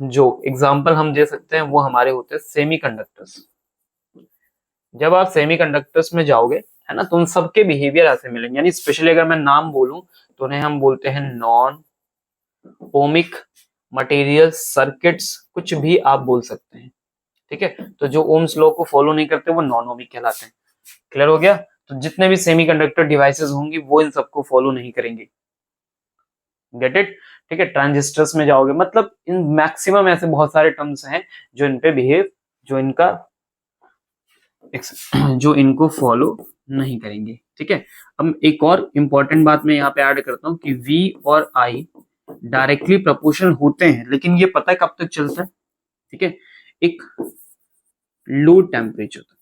[SPEAKER 1] जो एग्जांपल हम दे सकते हैं वो हमारे होते हैं सेमीकंडक्टर्स। जब आप सेमीकंडक्टर्स में जाओगे, है ना, तो उन सबके बिहेवियर ऐसे मिलेंगे, यानी स्पेशली अगर मैं नाम बोलूं तो उन्हें हम बोलते हैं नॉन ओमिक मटेरियल सर्किट्स, कुछ भी आप बोल सकते हैं, ठीक है। तो जो ओम्स लॉ को फॉलो नहीं करते वो नॉन ओमिक कहलाते हैं। क्लियर हो गया, तो जितने भी सेमीकंडक्टर डिवाइसेस होंगी वो इन सबको फॉलो नहीं करेंगे, गेट इट, ठीक है। ट्रांजिस्टर्स में जाओगे, मतलब इन मैक्सिमम ऐसे बहुत सारे टर्म्स हैं जो इन पे बिहेव, जो इनको फॉलो नहीं करेंगे, ठीक है। अब एक और इंपॉर्टेंट बात मैं यहाँ पे ऐड करता हूँ कि V और I डायरेक्टली प्रोपोर्शनल होते हैं, लेकिन ये पता है कब तक चलता है, ठीक है, एक लो टेम्परेचर तक।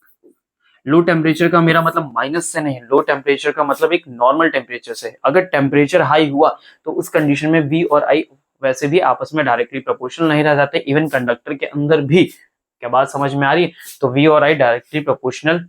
[SPEAKER 1] लो टेम्परेचर का मेरा मतलब माइनस से नहीं, लो टेम्परेचर का मतलब एक नॉर्मल टेम्परेचर से। अगर टेम्परेचर हाई हुआ तो उस कंडीशन में V और I वैसे भी आपस में डायरेक्टली प्रोपोर्शनल नहीं रह जाते, इवन कंडक्टर के अंदर भी। क्या बात समझ में आ रही है? तो V और I डायरेक्टली प्रोपोर्शनल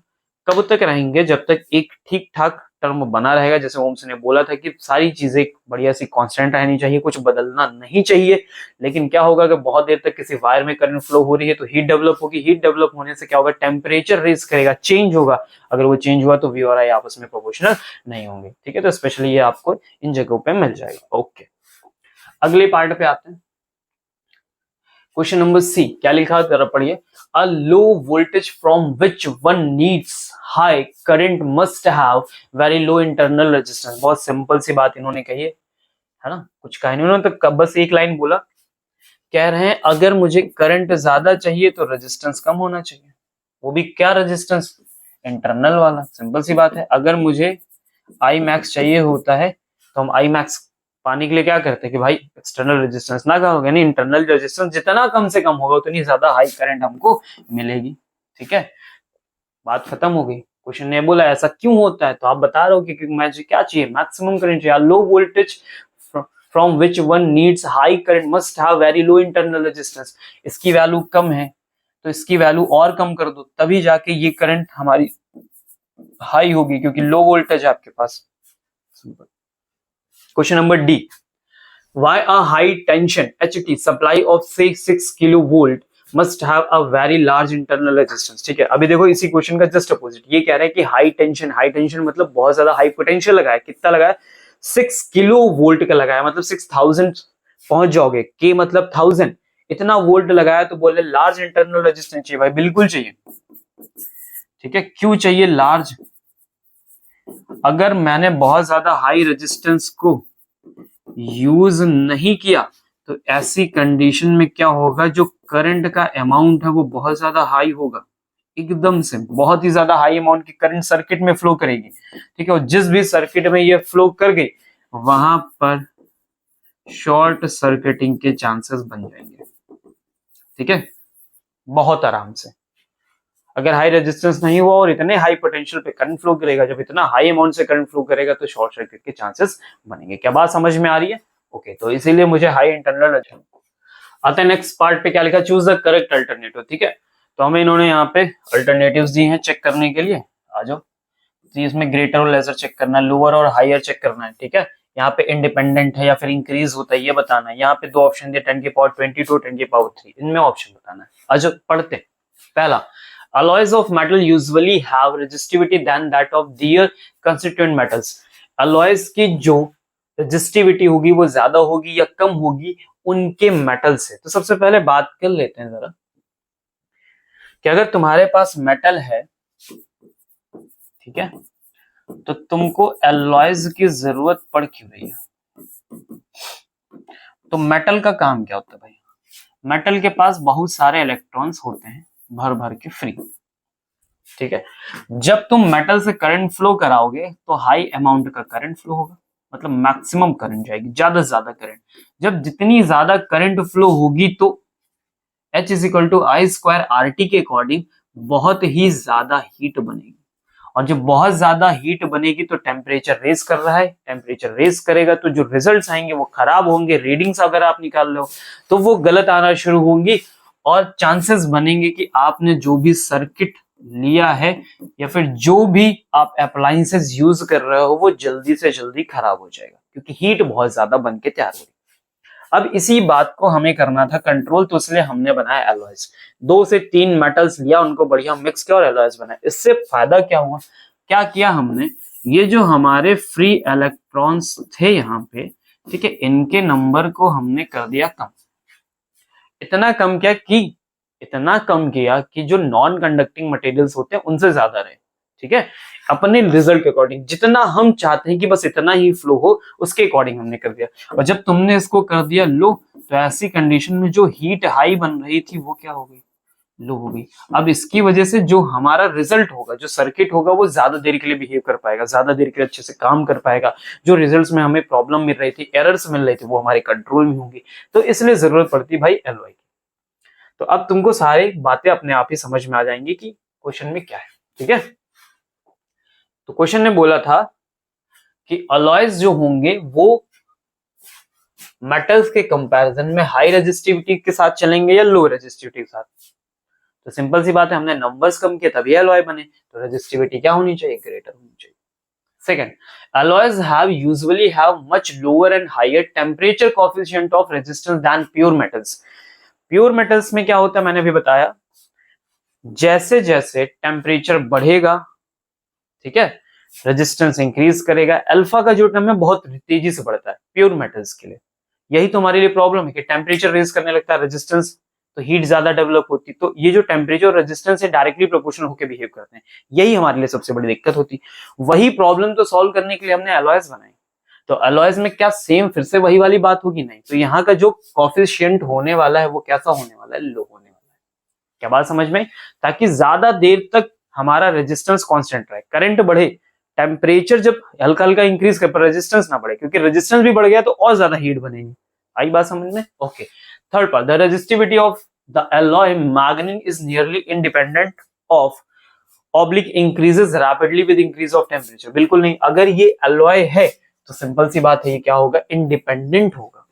[SPEAKER 1] कब तक रहेंगे? जब तक एक ठीक ठाक टर्म बना रहेगा। जैसे ओम्स ने बोला था कि सारी चीजें बढ़िया सी कांस्टेंट रहनी चाहिए, कुछ बदलना नहीं चाहिए। लेकिन क्या होगा कि बहुत देर तक किसी वायर में करंट फ्लो हो रही है तो हीट डेवलप होगी, हीट डेवलप होने से क्या होगा? टेम्परेचर रेज करेगा, चेंज होगा। अगर वो चेंज हुआ तो V और I आपस में प्रोपोर्शनल नहीं होंगे। ठीक है, तो स्पेशली ये आपको इन जगहों पे मिल जाएगा। ओके, अगले पार्ट पे आते हैं। क्वेश्चन नंबर सी, क्या लिखा है जरा पढ़िए। A low voltage from which one needs high current must have very low internal resistance. बहुत सिंपल सी बात इन्होंने कही है ना, कुछ कहा नहीं उन्होंने, तो बस एक लाइन बोला। कह रहे हैं अगर मुझे करंट ज्यादा चाहिए तो रेजिस्टेंस कम होना चाहिए। वो भी क्या रेजिस्टेंस? इंटरनल वाला। सिंपल सी बात है, अगर मुझे आई मैक्स चाहिए होता है तो हम आई मैक्स पाने के लिए क्या करते हैं कि भाई एक्सटर्नल रेजिस्टेंस ना कम होगा, नहीं इंटरनल रेजिस्टेंस जितना कम से कम होगा उतनी ज्यादा हाई करंट हमको मिलेगी। ठीक है, बात खत्म हो गई। क्वेश्चन ने बोला ऐसा क्यों होता है, तो आप बता रहे हो कि मुझे क्या चाहिए? मैक्सिमम करंट चाहिए। लो voltage from which one needs high current must have very low internal resistance. इसकी वैल्यू कम है तो इसकी वैल्यू और कम कर दो, तभी जाके ये करंट हमारी हाई होगी, क्योंकि लो वोल्टेज है आपके पास। Question number D, why a high tension HT supply of say 6 kilovolt must have a very large internal resistance। ठीक है, अभी देखो इसी क्वेश्चन का जस्ट अपोजिट, ये कह रहे हैं कि हाई टेंशन मतलब बहुत ज्यादा हाई पोटेंशियल लगाया। कितना लगाया? 6 किलो वोल्ट का लगाया, मतलब 6000 पहुंच जाओगे। के मतलब 1000, इतना वोल्ट लगाया तो बोले लार्ज इंटरनल रेजिस्टेंस चाहिए। भाई बिल्कुल चाहिए। ठीक है, क्यों चाहिए लार्ज? अगर मैंने बहुत ज्यादा हाई रेजिस्टेंस को यूज नहीं किया तो ऐसी कंडीशन में क्या होगा? जो करंट का अमाउंट है वो बहुत ज्यादा हाई होगा, एकदम से बहुत ही ज्यादा हाई अमाउंट की करंट सर्किट में फ्लो करेगी। ठीक है, और जिस भी सर्किट में ये फ्लो कर गई वहां पर शॉर्ट सर्किटिंग के चांसेस बन जाएंगे। ठीक है, बहुत आराम से। अगर हाई रेजिस्टेंस नहीं हुआ और इतने हाई पोटेंशियल पे करंट फ्लो करेगा, जब इतना हाई अमाउंट से करंट फ्लो करेगा तो शॉर्ट सर्किट के चांसेस बनेंगे। क्या बात समझ में आ रही है? ओके, तो इसीलिए मुझे हाई इंटरनल रेजिस्टेंस। आते हैं नेक्स्ट पार्ट पे, क्या लिखा? Choose the correct alternative. ठीक है, तो हमें इन्होंने यहाँ पे अल्टरनेटिव्स दी हैं चेक करने के लिए। आ जाओ, तो इसमें ग्रेटर और लेसर चेक करना है, लोअर और हायर चेक करना है। ठीक है, यहाँ पे इंडिपेंडेंट है या फिर इंक्रीज होता है ये बताना है। यहाँ पे दो ऑप्शन दिए, 10 की पावर 22 10 की पावर 3, इनमें ऑप्शन बताना है। आज पढ़ते। पहला, alloys of metal usually have resistivity than that of their constituent metals। alloys की जो रेजिस्टिविटी होगी वो ज्यादा होगी या कम होगी उनके मेटल से। तो सबसे पहले बात कर लेते हैं जरा कि अगर तुम्हारे पास मेटल है, ठीक है, तो तुमको एलॉयज की जरूरत पड़ क्यों रही है? तो मेटल का काम क्या होता है भाई? मेटल के पास बहुत सारे इलेक्ट्रॉन्स होते हैं भर भर के फ्री। ठीक है, जब तुम मेटल से करंट फ्लो कराओगे तो हाई अमाउंट का करंट फ्लो होगा, मतलब मैक्सिमम करंट जाएगी, ज्यादा से ज्यादा करंट। जब जितनी ज्यादा करंट फ्लो होगी तो H is equal to I square R T के अकॉर्डिंग बहुत ही ज्यादा हीट बनेगी। और जब बहुत ज्यादा हीट बनेगी तो टेम्परेचर रेज कर रहा है, टेम्परेचर रेज करेगा तो जो रिजल्ट्स आएंगे वो खराब होंगे। रीडिंग्स अगर आप निकाल लो तो वो गलत आना शुरू होंगी और चांसेस बनेंगे कि आपने जो भी सर्किट लिया है या फिर जो भी आप अप्लायंसेस यूज कर रहे हो वो जल्दी से जल्दी खराब हो जाएगा, क्योंकि हीट बहुत ज्यादा बन के तैयार हो रही है। अब इसी बात को हमें करना था कंट्रोल, तो इसलिए हमने बनाया एलॉयज। 2 से 3 मेटल्स लिया, उनको बढ़िया मिक्स किया और एलॉयज बनाया। इससे फायदा क्या हुआ? क्या किया हमने? ये जो हमारे फ्री इलेक्ट्रॉन्स थे यहाँ पे, ठीक है, इनके नंबर को हमने कर दिया कम। इतना कम किया कि जो नॉन कंडक्टिंग मटेरियल्स होते हैं उनसे ज्यादा रहे। ठीक है, अपने रिजल्ट के अकॉर्डिंग जितना हम चाहते हैं कि बस इतना ही फ्लो हो उसके अकॉर्डिंग हमने कर दिया। और जब तुमने इसको कर दिया लो, तो ऐसी कंडीशन में जो हीट हाई बन रही थी वो क्या हो गई? लो हो गई। अब इसकी वजह से जो हमारा रिजल्ट होगा, जो सर्किट होगा, वो ज्यादा देर के लिए बिहेव कर पाएगा, ज्यादा देर के लिए अच्छे से काम कर पाएगा। जो रिजल्ट्स में हमें प्रॉब्लम मिल रही थी, एरर्स मिल रही थी, वो हमारे कंट्रोल में होंगी। तो इसलिए जरूरत पड़ती भाई एलॉय की। तो अब तुमको सारी बातें अपने आप ही समझ में आ जाएंगी कि क्वेश्चन में क्या है। ठीक है, तो क्वेश्चन ने बोला था कि अलॉयज जो होंगे वो मेटल्स के कंपैरिजन में हाई रेजिस्टिविटी के साथ चलेंगे या लो रेजिस्टिविटी के साथ। तो सिंपल सी बात है, हमने नंबर्स कम किए तभी अलॉय बने, तो रेजिस्टिविटी क्या होनी चाहिए, ग्रेटर होनी चाहिए। Second, alloys usually have much lower and higher temperature coefficient of resistance than pure metals. Pure metals में क्या होता है, मैंने भी बताया, जैसे जैसे टेम्परेचर बढ़ेगा, ठीक है, रेजिस्टेंस इंक्रीज करेगा। अल्फा का जो टर्म है बहुत तेजी से बढ़ता है प्योर मेटल्स के लिए। यही तो हमारे लिए प्रॉब्लम है कि टेम्परेचर रेज करने लगता है, रेजिस्टेंस तो हीट ज्यादा डेवलप होती, तो ये जो टेम्परेचर और रेजिस्टेंस है डायरेक्टली प्रोपोर्शनल होकर बिहेव करते हैं, यही हमारे लिए सबसे बड़ी दिक्कत होती। वही प्रॉब्लम तो सॉल्व करने के लिए हमने अलॉयज बनाए। तो अलॉयज में क्या सेम फिर से वही वाली बात होगी, नहीं। तो यहाँ का जो कॉफिशिएंट होने वाला है वो कैसा होने वाला है, लो होने वाला है। क्या बात समझ में, ताकि ज्यादा देर तक हमारा रेजिस्टेंस कांस्टेंट रहे, करंट बढ़े, टेम्परेचर जब हल्का हल्का इंक्रीज कर पर रेजिस्टेंस ना बढ़े, क्योंकि रेजिस्टेंस भी बढ़ गया तो और ज्यादा हीट बनेगी। आई बात समझ में, okay. Third part, the resistivity of the alloy manganese is nearly independent of oblique increases rapidly with increase of temperature. बिल्कुल नहीं, अगर ये एलॉय है तो सिंपल सी बात है, ये क्या होगा, इंडिपेंडेंट होगा।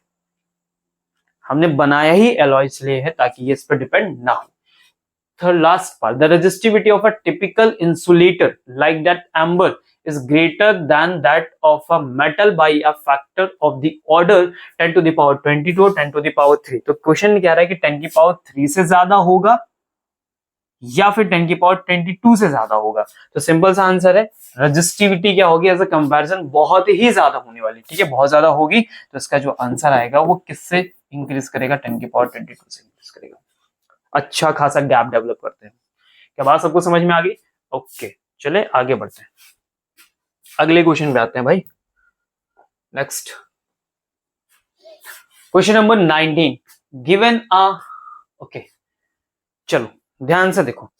[SPEAKER 1] हमने बनाया ही एलॉय इसलिए है ताकि ये इस पर डिपेंड ना हो। Third, last part, the resistivity of a typical insulator like that amber is greater than that of a metal by a factor of the order 10 to the power 22 or 10 to the power 3। तो question क्या रहा है कि 10 की power 3 से ज्यादा होगा या फिर 10 की पावर 22 से ज्यादा होगा। तो सिंपल सा आंसर है, रेजिस्टिविटी क्या होगी एज अ कंपैरिजन, बहुत ही ज्यादा होने वाली, ठीक है, बहुत ज्यादा होगी। तो इसका जो आंसर आएगा वो किससे इंक्रीज करेगा, 10 की पावर 22 से इंक्रीज करेगा। अच्छा खासा गैप डेवलप करते हैं। क्या बात सबको समझ में आ गई, ओके। चले आगे बढ़ते हैं, अगले क्वेश्चन पे आते हैं भाई। Next question number 19, given a, okay चलो ध्यान से देखो,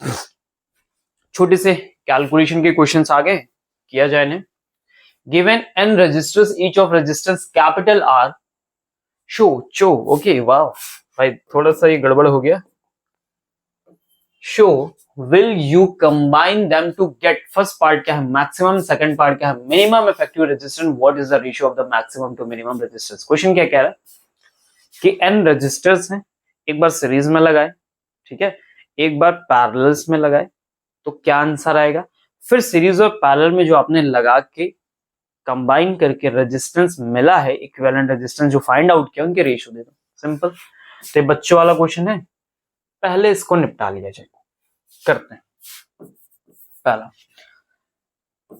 [SPEAKER 1] छोटे से कैलकुलेशन के क्वेश्चंस आ गए, किया जाए इन्हें। Given n resistors, each of resistance capital R show okay, वाह भाई थोड़ा सा ये गड़बड़ हो गया। Show will you combine them to get, first part क्या है मैक्सिमम, सेकंड पार्ट क्या है minimum effective resistance, what is the ratio of the maximum to minimum resistance. Question क्या कह रहा है कि n रेजिस्टर्स हैं, एक बार सीरीज में लगाए, ठीक है, एक बार पैरेलल्स में लगाए, तो क्या आंसर आएगा। फिर सीरीज और पैरेलल में जो आपने लगा के कंबाइन करके रेजिस्टेंस मिला है, इक्विवेलेंट रेजिस्टेंस जो फाइंड आउट किया, उनके रेशियो दे दो, सिंपल। तो बच्चों वाला क्वेश्चन है, पहले इसको निपटा लिया जाए, करते हैं। पहला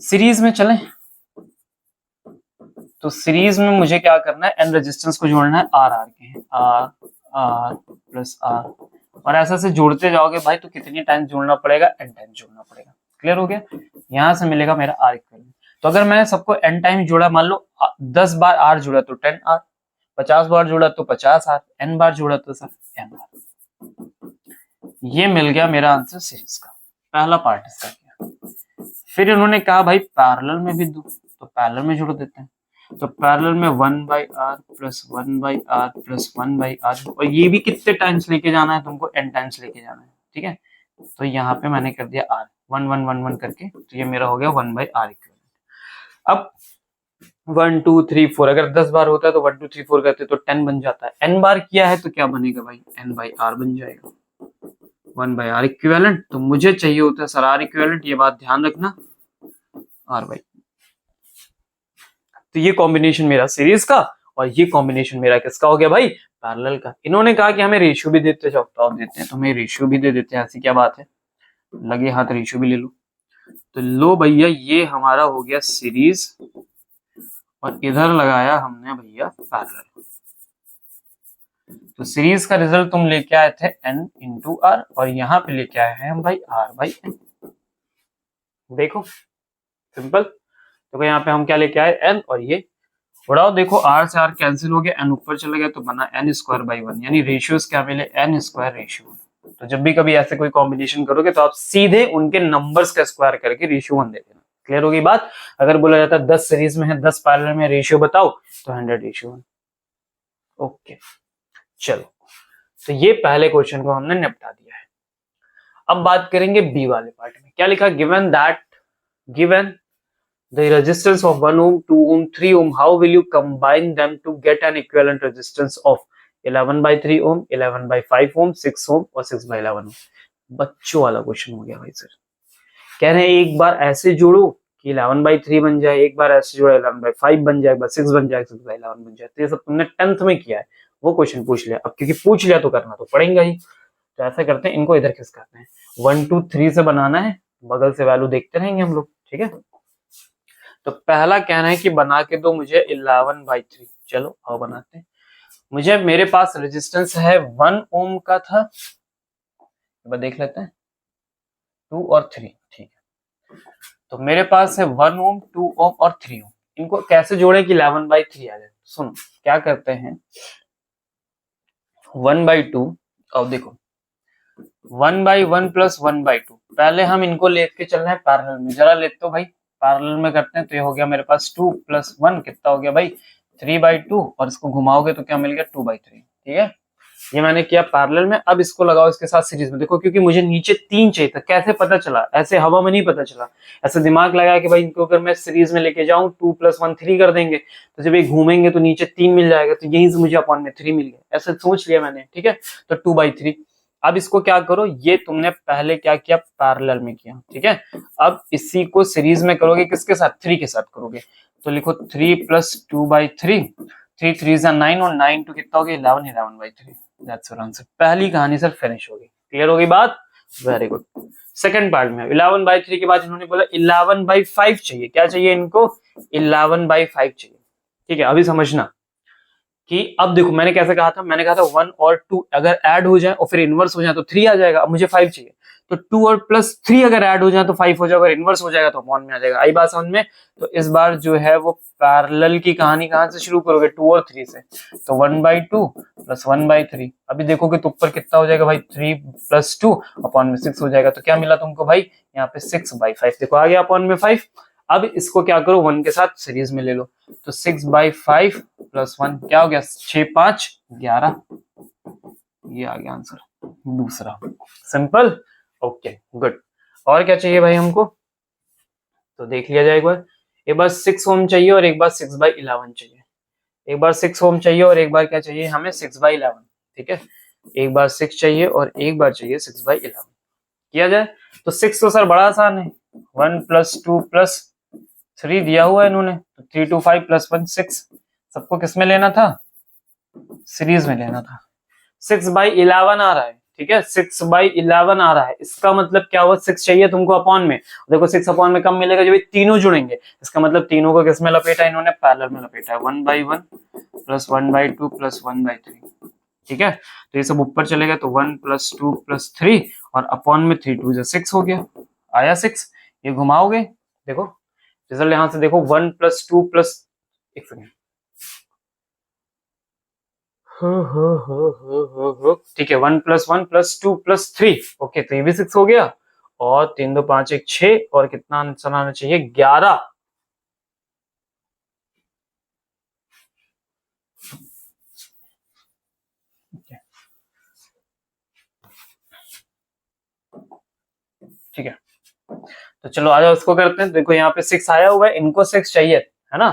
[SPEAKER 1] सीरीज में चलें, तो सीरीज में मुझे क्या करना है, एन रेजिस्टेंस को जोड़ना है आर आर के, आर आर प्लस आर, और ऐसा से जोड़ते जाओगे भाई तो कितनी टाइम जोड़ना पड़ेगा, एन टाइम जोड़ना पड़ेगा। क्लियर हो गया, यहां से मिलेगा मेरा आर इक्वल। तो अगर मैंने सबको एन टाइम जोड़ा, मान लो 10 बार आर जोड़ा तो 10 आर, 50 बार जोड़ा तो 50 आर, एन बार जोड़ा तो सर एन आर। ये मिल गया मेरा आंसर सीरीज का, पहला पार्ट इसका किया। फिर इन्होंने कहा भाई पैरेलल में भी दो, तो पैरेलल में जोड़ देते हैं। तो पैरेलल में 1/r plus 1/r plus 1/r, और ये भी कितने टाइम्स लेके जाना है तुमको, n टाइम्स लेके जाना है, ठीक है। तो यहाँ पे मैंने कर दिया r 1 1 1 1 करके, तो ये मेरा हो गया 1/r इक्विवेलेंट। अब 1 2 3 4, अगर 10 बार होता है तो 1 2 3 4 करते तो 10 बन जाता है। n बार किया है तो क्या बनेगा भाई, n/r बन जाएगा, 1/r इक्विवेलेंट। तो मुझे चाहिए होता है सर r इक्विवेलेंट, ये बात ध्यान रखना, r/, तो ये कॉम्बिनेशन मेरा सीरीज का और ये कॉम्बिनेशन मेरा किसका हो गया भाई, पैरेलल का। इन्होंने कहा कि हमें रेशियो भी देते जाओ, तो आप देते हैं, तो हमें रेशियो भी दे देते हैं, ऐसी क्या बात है, लगे हाथ रेशियो भी ले लो। तो लो भैया, ये हमारा हो गया सीरीज, और इधर लगाया हमने भैया पैरेलल। तो सीरीज का रिजल्ट तुम लेके आए थे n इंटू आर, और यहाँ पे लेके आए हैं हम भाई r/n। देखो सिंपल, तो यहाँ पे हम क्या लेके आए n, और ये उड़ाओ, देखो r से r कैंसिल हो गया, n ऊपर चला गया तो बना n²/1, यानी रेशियोज क्या मिले, n² रेशियो। तो जब भी कभी ऐसे कोई कॉम्बिनेशन करोगे तो आप सीधे उनके नंबर्स का स्क्वायर करके रेशियो 1 दे देना। क्लियर होगी बात। अगर बोला जाता है 10 सीरीज में है, 10 पैरेलल में, रेशियो बताओ, तो 100:1। ओके चलो, तो ये पहले क्वेश्चन को हमने निपटा दिया है। अब बात करेंगे बी वाले पार्ट में। क्या लिखा, given the resistance of 1 ohm, 2 ohm, 3 ohm, how will you combine them to get an equivalent resistance of 11 by 3 ohm, 11 by 5 ohm, 6 ohm और 6 by 11 ohm? बच्चों वाला क्वेश्चन हो गया भाई सर। कह रहे हैं एक बार ऐसे जोड़ो कि 11 by 3 बन जाए, एक बार ऐसे जोड़ो 11 by 5 बन जाए, 6 बन जाए, 6 by 11 बन जाए। तो ये सब तुमने 10th में किया है, वो क्वेश्चन पूछ लिया। अब क्योंकि पूछ लिया तो करना तो पड़ेगा ही। तो ऐसा करते हैं, इनको इधर खिसकाते हैं। 1 2 3 से बनाना है, बगल से वैल्यू देखते रहेंगे हम लोग, ठीक है। तो पहला कहना है कि बना के दो मुझे 11 by 3। चलो आओ बनाते हैं। मुझे मेरे पास रेजिस्टेंस है 1 ओम का था, देख लेते हैं 2 और 3, ठीक है। तो मेरे पास है 1 ओम, 2 ओम और 3 ओम। इनको कैसे जोड़े कि 11 by 3 आ जाए? सुनो क्या करते हैं, 1 by 2, अब देखो 1 by 1 plus 1 by 2, पहले हम इनको लेके चल रहे हैं पैरेलल में। जरा लेते हो भाई, पैरेलल में करते हैं। तो ये हो गया मेरे पास 2 plus 1 कितना हो गया भाई 3 by 2, और इसको घुमाओगे तो क्या मिल गया 2 by 3, ठीक है। ये मैंने किया पैरेलल में। अब इसको लगाओ इसके साथ सीरीज में। देखो क्योंकि मुझे नीचे 3 चाहिए था, कैसे पता चला? ऐसे हवा में नहीं पता चला, ऐसे दिमाग लगाया कि भाई इनको अगर मैं सीरीज में लेके जाऊं 2 plus 1 3 कर देंगे, तो जब ये घूमेंगे तो नीचे 3 मिल जाएगा, तो यहीं से मुझे अपॉन में 3 मिल गया। ऐसे सोच लिया मैंने, ठीक है। तो 2 by 3। अब इसको क्या करो, ये तुमने पहले क्या किया पैरेलल में किया, ठीक है। अब इसी को सीरीज में करोगे, किसके साथ? 3 के साथ करोगे। तो लिखो 3 plus 2 by 3, 3 3 9 और 9 2 कितना हो गया 11, 11 by 3। That's your answer. पहली कहानी सर फिनिश होगी। क्लियर होगी बात? Very good. सेकंड पार्ट में 11 by 3 के बाद इन्होंने बोला 11 by 5 चाहिए। क्या चाहिए इनको? 11 by 5 चाहिए, ठीक है। अभी समझना कि अब देखो मैंने कैसे कहा था, मैंने कहा था 1 और 2 अगर ऐड हो जाए और फिर इनवर्स हो जाए तो 3 आ जाएगा। अब मुझे 5 चाहिए, तो 2 और प्लस 3 अगर ऐड हो जाए तो 5 हो जाएगा, अगर इनवर्स हो जाएगा तो अपॉन में आ जाएगा। आई बात समझ में? तो इस बार जो है वो पैरेलल की कहानी कहां से शुरू करोगे? 2 और 3 से। तो 1 by 2 प्लस 1 by 3। अभी देखोगे तो ऊपर कितना हो जाएगा भाई 3 plus 2 अपॉन में 6 हो जाएगा। तो क्या मिला तुमको भाई यहाँ पे 6 by 5। देखो आ गया अपॉन में 5। अब इसको क्या करो 1 के साथ सीरीज में ले लो। तो 6 by 5 प्लस 1 क्या हो गया 6 5 11। ये आ गया आंसर दूसरा। Simple, okay good. और क्या चाहिए भाई हमको? तो देख लिया जाए एक बार 6 ओम चाहिए और एक बार 6 by 11 चाहिए। एक बार 6 ओम चाहिए और एक बार क्या चाहिए हमें 6 by 11, ठीक है। एक बार 6 चाहिए और एक बार चाहिए 6 by 11। किया जाए तो 6 तो सर बड़ा आसान है, 1 plus 2 plus 3 दिया हुआ है इन्होंने, तो 3 2 5 plus 1 6। सबको किस में लेना था? सीरीज में लेना था। 6 by 11 आ रहा है, ठीक है। 6 by 11 आ रहा है, इसका मतलब क्या हुआ 6 चाहिए तुमको अपॉन में। देखो 6 अपॉन में कब मिलेगा? जब ये तीनों जुड़ेंगे। इसका मतलब तीनों को किस में लपेटा इन्होंने? पैरेलल में लपेटा है। 1 by 1 plus 1 by 2 plus 1 by 3, ठीक है। तो ये सब ऊपर चलेगा तो 1 plus 2 plus 3 और अपॉन में 3 2 6 हो गया। आया 6। ये घुमाओगे देखो रिजल्ट यहां से देखो 1 plus 2 plus, एक सेकेंड, ठीक है 1 plus 1 plus 2 plus 3, ओके। तो ये भी 6 हो गया और 3 2 5 1 6 और कितना आंसर आना चाहिए 11। ठीक है तो चलो आ जाओ इसको करते हैं। देखो यहाँ पे 6 आया हुआ है, इनको 6 चाहिए है ना।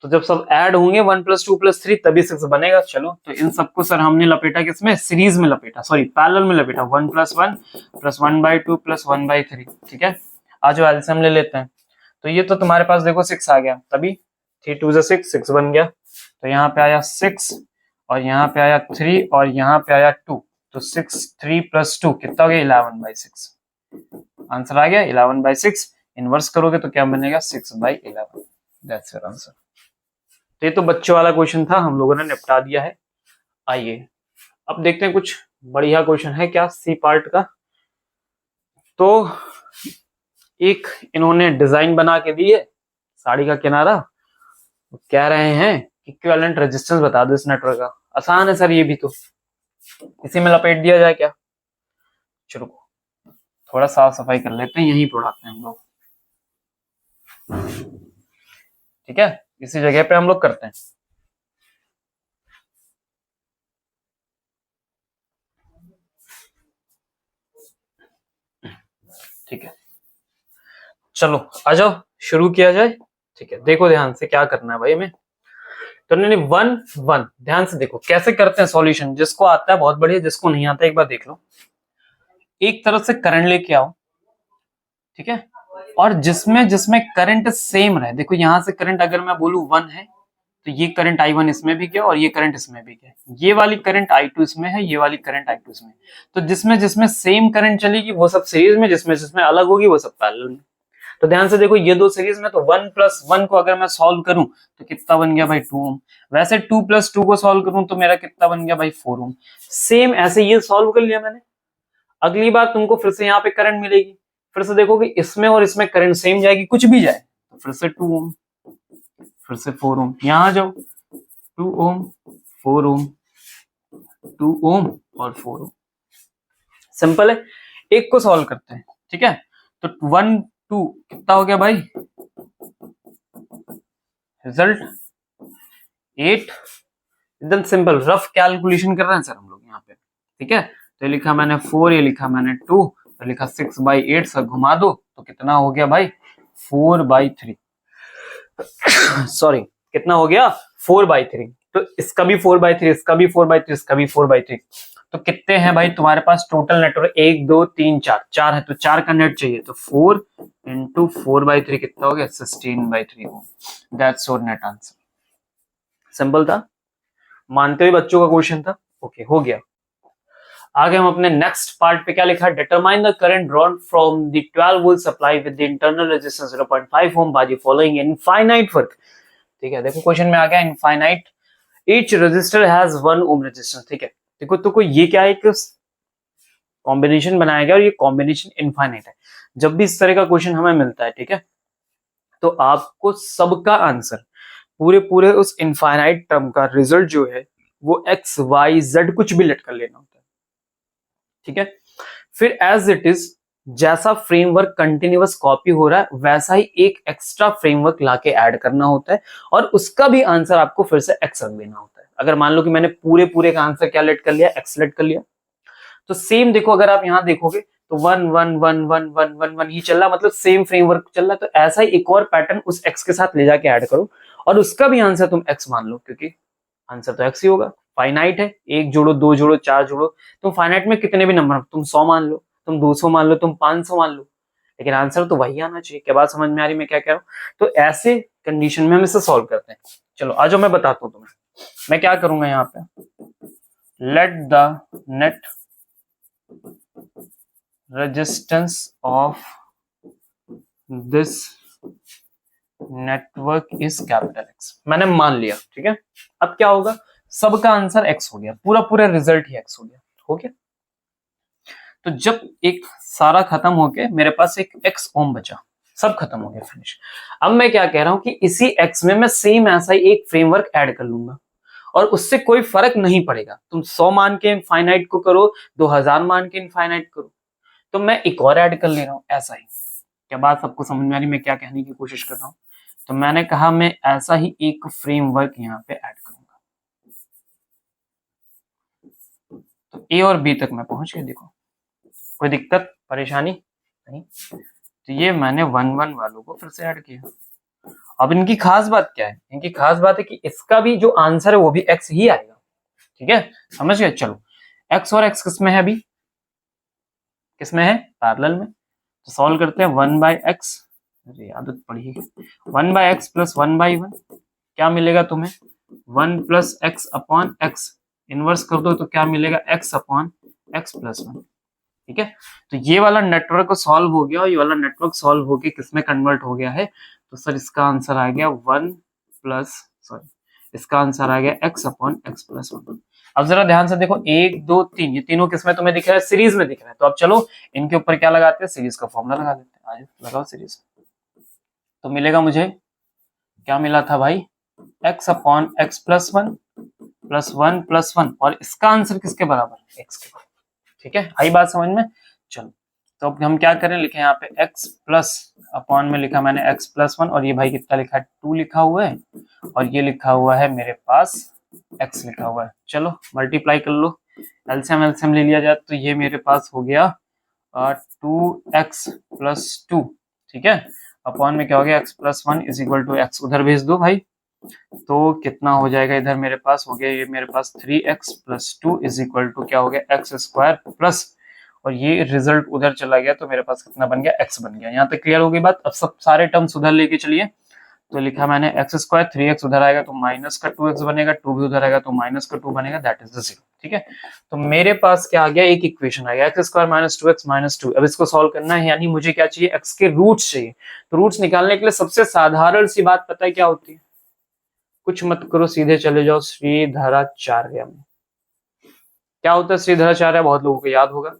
[SPEAKER 1] तो जब सब ऐड होंगे 1 plus 2 plus 3 तभी 6 बनेगा। चलो तो इन सबको सर हमने लपेटा किसमें? सीरीज में लपेटा, सॉरी पैरेलल में लपेटा। 1 plus 1 plus 1 by 2 plus 1 by 3, ठीक है। आज एलसीएम ले लेते हैं। तो ये तो तुम्हारे पास देखो 6 आ गया, तभी 3 2 6 6 बन गया। तो यहाँ पे आया 6 और यहाँ पे आया 3 और यहाँ पे आया 2। तो 6 3 plus 2 कितना हो गया 11 by 6। आंसर आ गया 11 by 6। इनवर्स करोगे तो क्या बनेगा 6 by 11। That's your answer. तो ये तो बच्चों वाला क्वेश्चन था, हम लोगों ने निपटा दिया है। आइए अब देखते हैं कुछ बढ़िया क्वेश्चन है क्या सी पार्ट का। तो एक इन्होंने डिजाइन बना के दी है साड़ी का किनारा, कह रहे हैं इक्विवेलेंट रेजिस्टेंस बता दो इस नेटवर्क का। आसान है सर ये भी, तो इसी में लपेट दिया जाए क्या? चलो थोड़ा साफ सफाई कर लेते हैं, यहीं पे उड़ाते हैं हम लोग, ठीक है। इसी जगह पे हम लोग करते हैं। ठीक है चलो आ जाओ शुरू किया जाए। ठीक है, देखो ध्यान से क्या करना है भाई हमें। तो नहीं 1 1, ध्यान से देखो कैसे करते हैं सॉल्यूशन। जिसको आता है बहुत बढ़िया, जिसको नहीं आता एक बार देख लो। एक तरफ से करंट लेके आओ, ठीक है, और जिसमें जिसमें करंट सेम रहे। देखो यहां से करंट अगर मैं बोलूं 1 है तो ये करंट I1 इसमें भी गया और ये करंट इसमें भी गया। ये वाली करंट I2 इसमें है, ये वाली करंट I2 इसमें। तो जिसमें जिसमें सेम करंट चलेगी वो सब सीरीज में, जिसमें जिसमें अलग होगी वो सब पैरेलल में। तो ध्यान से देखो ये दो सीरीज में, तो 1 + 1 को अगर मैं सॉल्व करूं तो कितना बन गया भाई 2 ओम। वैसे 2 + 2 को सॉल्व करूं तो मेरा कितना बन गया भाई 4 ओम। सेम ऐसे ये सॉल्व कर लिया मैंने। अगली बार तुमको फिर से यहाँ पे करंट मिलेगी, फिर से देखोगे इसमें और इसमें करंट सेम जाएगी, कुछ भी जाए, तो फिर से 2 ओम, फिर से 4 ओम। यहाँ जाओ 2 ओम 4 ओम 2 ओम और 4 ओम। सिंपल है। एक को सॉल्व करते हैं, ठीक है। तो 1 2 कितना हो गया भाई, रिजल्ट 8। एकदम सिंपल रफ कैलकुलेशन कर रहे हैं सर हम लोग यहाँ पे, ठीक है। तो ये लिखा मैंने 4, ये लिखा मैंने 2, और लिखा 6/8 से घुमा दो तो कितना हो गया भाई 4/3। सॉरी, कितना हो गया 4/3। तो इसका भी 4/3, इसका भी 4/3, इसका भी 4/3। तो कितने हैं भाई तुम्हारे पास टोटल नेटवर्क, 1 2 3 4, 4 है तो 4 का नेट चाहिए। तो 4 × 4/3 कितना हो गया 16/3 ohm. That's your net answer. Simple था, मानते हुए बच्चों का क्वेश्चन था। ओके, हो गया। आगे हम अपने नेक्स्ट पार्ट पे क्या लिखा है, determine the current drawn from the 12 volt supply with the internal resistance 0.5 ohm by the following infinite work. ठीक है, देखो क्वेश्चन में आ गया infinite, each resistor has 1 ohm resistance. ठीक है, देखो तो कोई ये क्या है, एक कॉम्बिनेशन बनाया गया और ये कॉम्बिनेशन इनफाइनाइट है। जब भी इस तरह का क्वेश्चन हमें मिलता है, ठीक है, तो आपको सबका आंसर पूरे पूरे उस इनफाइनाइट टर्म का रिजल्ट जो है वो x y z कुछ भी लेट कर लेना होता है, ठीक है। फिर एज इट इज जैसा फ्रेमवर्क कंटिन्यूअस कॉपी हो रहा है वैसा ही एक एक्स्ट्रा फ्रेमवर्क लाके ऐड करना होता है और उसका भी आंसर आपको फिर से x रख देना होता है। अगर मान लो कि मैंने पूरे पूरे का आंसर क्या लेट कर लिया, x लेट कर लिया, तो सेम देखो अगर आप यहां देखोगे तो 1 1 1 1 1 1 1 ही चल रहा, मतलब सेम फ्रेमवर्क चल रहा है। तो ऐसा ही एक और पैटर्न उस x के साथ ले जाके ऐड करो और उसका भी आंसर तुम x मान लो, क्योंकि आंसर तो x ही होगा। फाइनाइट है, 1 जोड़ो 2 जोड़ो 4 जोड़ो, तुम फाइनाइट में कितने भी नंबर, तुम 100 मान लो, तुम 200 मान लो, तुम 500 मान लो, लेकिन आंसर तो वही आना चाहिए। क्या बात समझ में आ रही मैं क्या कह रहा हूँ। तो ऐसे कंडीशन में हम इसे सॉल्व करते हैं। चलो आ जाओ मैं बताता हूँ तुम्हें। मैं क्या करूंगा यहाँ पे, let the net resistance of this network is capital X। मैंने मान लिया, ठीक है। अब क्या होगा, सबका आंसर X हो गया, पूरा पूरा रिजल्ट ही X हो गया, हो गया। तो जब एक सारा खत्म हो गया, मेरे पास एक X ओम बचा, सब खत्म हो गया, फिनिश। अब मैं क्या कह रहा हूं कि इसी X में मैं सेम ऐसा ही एक फ्रेमवर्क ऐड कर लूंगा और उससे कोई फर्क नहीं पड़ेगा। तुम 100 मान के इनफाइनाइट को करो, 2000 मान के इनफाइनाइट करो, तो मैं एक और ऐड कर ले रहा हूं ऐसा ही। क्या बात सबको समझ में आ रही मैं क्या कहने की कोशिश कर रहा हूं। तो मैंने कहा मैं ऐसा ही एक फ्रेमवर्क यहाँ पे ऐड करूंगा। तो ए और बी तक मैं पहुंच गया, देखो कोई दिक्कत परेशानी नहीं। तो ये मैंने 1 1 वालों को फिर से ऐड किया। अब इनकी खास बात क्या है, इनकी खास बात है कि इसका भी जो आंसर है वो भी x ही आएगा, ठीक है, समझ गए। चलो x और x किसमें है, अभी किसमें है, पैरेलल में। तो सॉल्व करते हैं 1/x, अरे आदत पड़ी है, 1/x + 1/1 क्या मिलेगा तुम्हें, 1 + x/x, इनवर्स कर दो तो क्या मिलेगा x/x + 1, ठीक है। तो ये वाला नेटवर्क को सॉल्व हो गया और ये वाला नेटवर्क सॉल्व होके किसमें कन्वर्ट हो गया है, तो सर इसका आंसर आ गया इसका आंसर आ गया x/x + 1। अब जरा ध्यान से देखो 1 2 3, ये तीनों किसमें तुम्हें दिख रहा है, सीरीज में दिख रहा है। तो अब चलो इनके ऊपर क्या लगाते हैं, सीरीज का फॉर्मूला लगा देते हैं। आज लगाओ सीरीज, तो मिलेगा मुझे, क्या मिला था भाई, x/x + 1 + 1 + 1, और इसका आंसर किसके बराबर, x के बराबर, ठीक है। आई बात समझ में। चलो तो अब हम क्या करें, लिखे यहाँ पे x प्लस अपॉन में लिखा मैंने x + 1, और ये भाई कितना लिखा है 2 लिखा हुआ है, और ये लिखा हुआ है मेरे पास x लिखा हुआ है। चलो मल्टीप्लाई कर लो, एलसीएम ले लिया जाए तो ये मेरे पास हो गया 2x + 2, ठीक है। अपॉन में क्या हो गया x plus 1 is equal to x, उधर भेज दो भाई, तो कितना हो जाएगा, इधर मेरे पास हो गया ये मेरे पास 3x plus 2 is equal to क्या हो गया x स्क्वायर प्लस, और ये रिजल्ट उधर चला गया तो मेरे पास कितना बन गया, x बन गया। यहाँ तक क्लियर हो गई बात। अब सब सारे टर्म्स उधर लेके चलिए, तो लिखा मैंने एक्स स्क्वायर, 3x उधर आएगा तो माइनस का 2x बनेगा, 2 भी उधर आएगा तो माइनस का 2 बनेगा, दैट इज द 0। ठीक है, तो मेरे पास क्या आ गया, एक इक्वेशन आ गया x square minus 2x minus 2। अब इसको सॉल्व करना है, यानी मुझे क्या चाहिए, x के रूट्स चाहिए। तो रूट्स निकालने के लिए सबसे साधारण सी बात पता है क्या होती है, कुछ मत करो, सीधे चले जाओ श्रीधराचार्य में। क्या होता है श्रीधराचार्य, बहुत लोगों को याद होगा,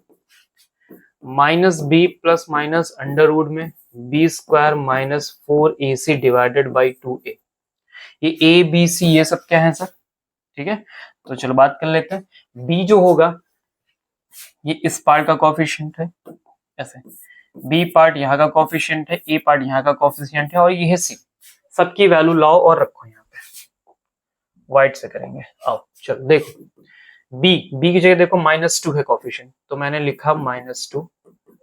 [SPEAKER 1] minus B plus minus under root में B square minus 4ac divided by 2a। ये ए बी सी ये सब क्या है सर, ठीक है। तो चलो बात कर लेते हैं। b जो होगा ये इस पार्ट का कोएफिशिएंट है, ऐसे b पार्ट यहाँ का कोएफिशिएंट है, a पार्ट यहाँ का कोएफिशिएंट है, और ये है c। सबकी वैल्यू लाओ और रखो यहाँ पे, व्हाइट से करेंगे। आओ चलो देखो, b की जगह देखो -2 है कोएफिशिएंट, तो मैंने लिखा -2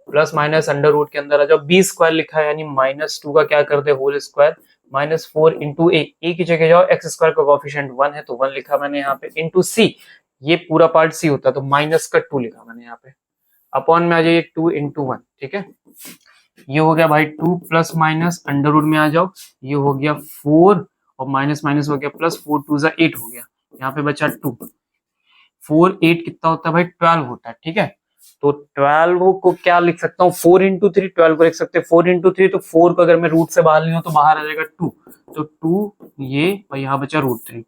[SPEAKER 1] प्लस माइनस अंडर रूट के अंदर आ जाओ, बी स्क्वायर लिखा है यानी -2 का क्या कर दे होल स्क्वायर, -4 इंटू ए की जगह जाओ, एक्स स्क्वायर का कोएफिशिएंट 1 है तो 1 लिखा मैंने यहाँ पे, इंटू सी, ये पूरा पार्ट सी होता तो माइनस का 2 लिखा मैंने यहाँ पे, अपॉन में आ जाइए 2 इंटू 1। ठीक है, ये हो गया भाई 2 प्लस माइनस अंडर रूट में आ जाओ, ये हो गया 4 और माइनस माइनस हो गया प्लस, 4 2 जा 8 हो गया, यहाँ पे बचा 2, 4 8 कितना होता है भाई 12 होता है। ठीक है, तो 12 को क्या लिख सकता हूँ, 4 इंटू 3, 12 को लिख सकते हैं 4 इंटू 3, तो 4 को अगर मैं रूट से बाहर ले लूं तो बाहर आ जाएगा 2, तो 2 ये और यहाँ बचा √3,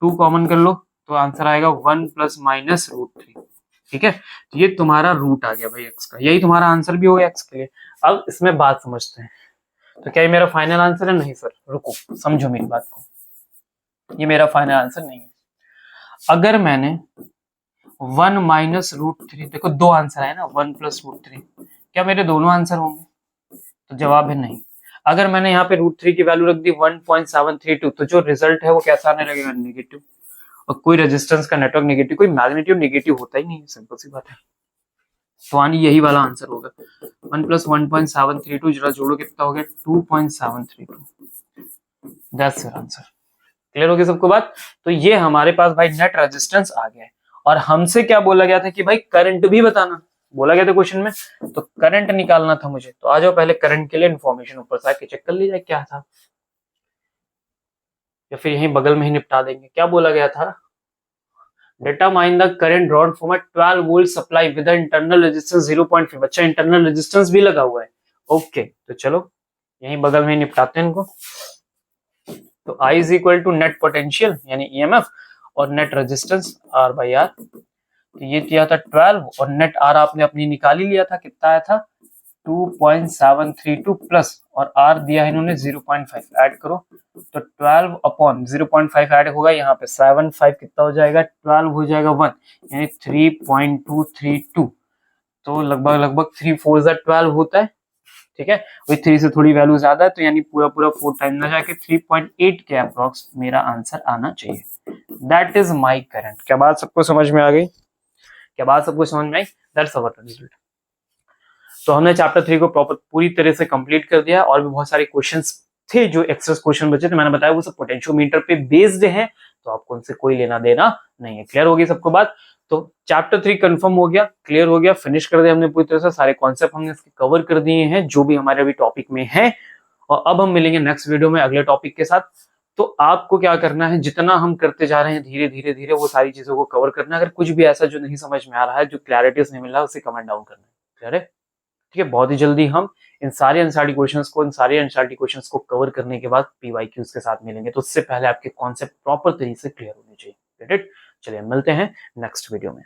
[SPEAKER 1] 2 कॉमन कर लो तो आंसर आएगा 1 प्लस माइनस √3। ठीक है, तो ये तुम्हारा रूट आ गया भाई x का, यही तुम्हारा आंसर भी हो गया x के लिए। अब इसमें बात समझते हैं, तो क्या ये मेरा फाइनल आंसर है, नहीं सर रुको समझो मेरी बात को, ये मेरा फाइनल आंसर नहीं है। अगर मैंने 1 माइनस √3, देखो दो आंसर है ना, 1 प्लस √3, क्या मेरे दोनों आंसर होंगे, तो जवाब है नहीं। अगर मैंने यहाँ पे √3 की वैल्यू रख दी 1.732, तो जो रिजल्ट है वो कैसा आने लगेगा, नेगेटिव। और कोई रेजिस्टेंस का नेटवर्क नेगेटिव, कोई मैग्नीट्यूड नेगेटिव होता ही नहीं है, सिंपल सी बात है। तो यानी यही वाला आंसर होगा, 1 प्लस 1.732, जरा जोड़ो कितना हो गया 2.732, दैट्स योर आंसर। क्लियर हो गई सबको बात। तो ये हमारे पास भाई नेट रेजिस्टेंस आ गया है, और हमसे क्या बोला गया था कि भाई करंट भी बताना बोला गया था क्वेश्चन में, तो करंट निकालना था मुझे। तो आ जाओ पहले करंट के लिए इन्फॉर्मेशन ऊपर से आके चेक कर लीजिए क्या था, या फिर यहीं बगल में ही निपटा देंगे। क्या बोला गया था, determine the current drawn from a 12 volt supply with an internal resistance 0.5। अच्छा इंटरनल रेजिस्टेंस भी लगा हुआ है, ओके तो चलो यहीं बगल में निपटाते हैं इनको। तो I is equal to net potential यानी EMF और net resistance R by R। तो ये दिया था 12 और नेट R आपने अपनी निकाल ही लिया था, कितना आया था 2.732 प्लस, और R दिया है इन्होंने 0.5, ऐड करो तो 12 अपॉन 0.5 ऐड होगा यहाँ पे 7.5 कितना हो जाएगा 12 हो जाएगा 1 यानी 3.232, तो लगभग 3 4 12 होता है। ठीक है, वही 3 से थोड़ी वैल्यू ज्यादा है, तो यानी पूरा 4 टाइम ना जाके 3.8 के अप्रॉक्स मेरा आंसर आना चाहिए। That is my current. क्या बात सबको समझ में आ गई, क्या बात सबको समझ में आई, दैट्स आवर रिजल्ट। तो हमने चैप्टर 3 को प्रॉपर पूरी तरह से कंप्लीट कर दिया, और भी बहुत सारे क्वेश्चंस थे जो एक्स्ट्रा क्वेश्चन बचे थे, मैंने बताया वो सब पोटेंशियोमीटर पे बेस्ड है, तो आपको उनसे कोई लेना देना नहीं है। क्लियर होगी सबको बात। तो चैप्टर 3 कंफर्म हो गया, क्लियर हो गया, फिनिश कर दिया हमने पूरी तरह से, सारे कॉन्सेप्ट हमने इसके कवर कर दिए हैं जो भी हमारे अभी टॉपिक में है। और अब हम मिलेंगे नेक्स्ट वीडियो में अगले टॉपिक के साथ। तो आपको क्या करना है, जितना हम करते जा रहे हैं धीरे धीरे धीरे वो सारी चीजों को कवर करना है। अगर कुछ भी ऐसा जो नहीं समझ में आ रहा है, जो क्लैरिटी नहीं मिल रहा है, उसे कमेंट डाउन करना है। क्लियर है, ठीक है। बहुत ही जल्दी हम इन सारे एनसीईआरटी क्वेश्चंस को कवर करने के बाद पीवाईक्यूज के साथ मिलेंगे, तो उससे पहले आपके कॉन्सेप्ट प्रॉपर तरीके से क्लियर होने चाहिए। चलिए मिलते हैं नेक्स्ट वीडियो में।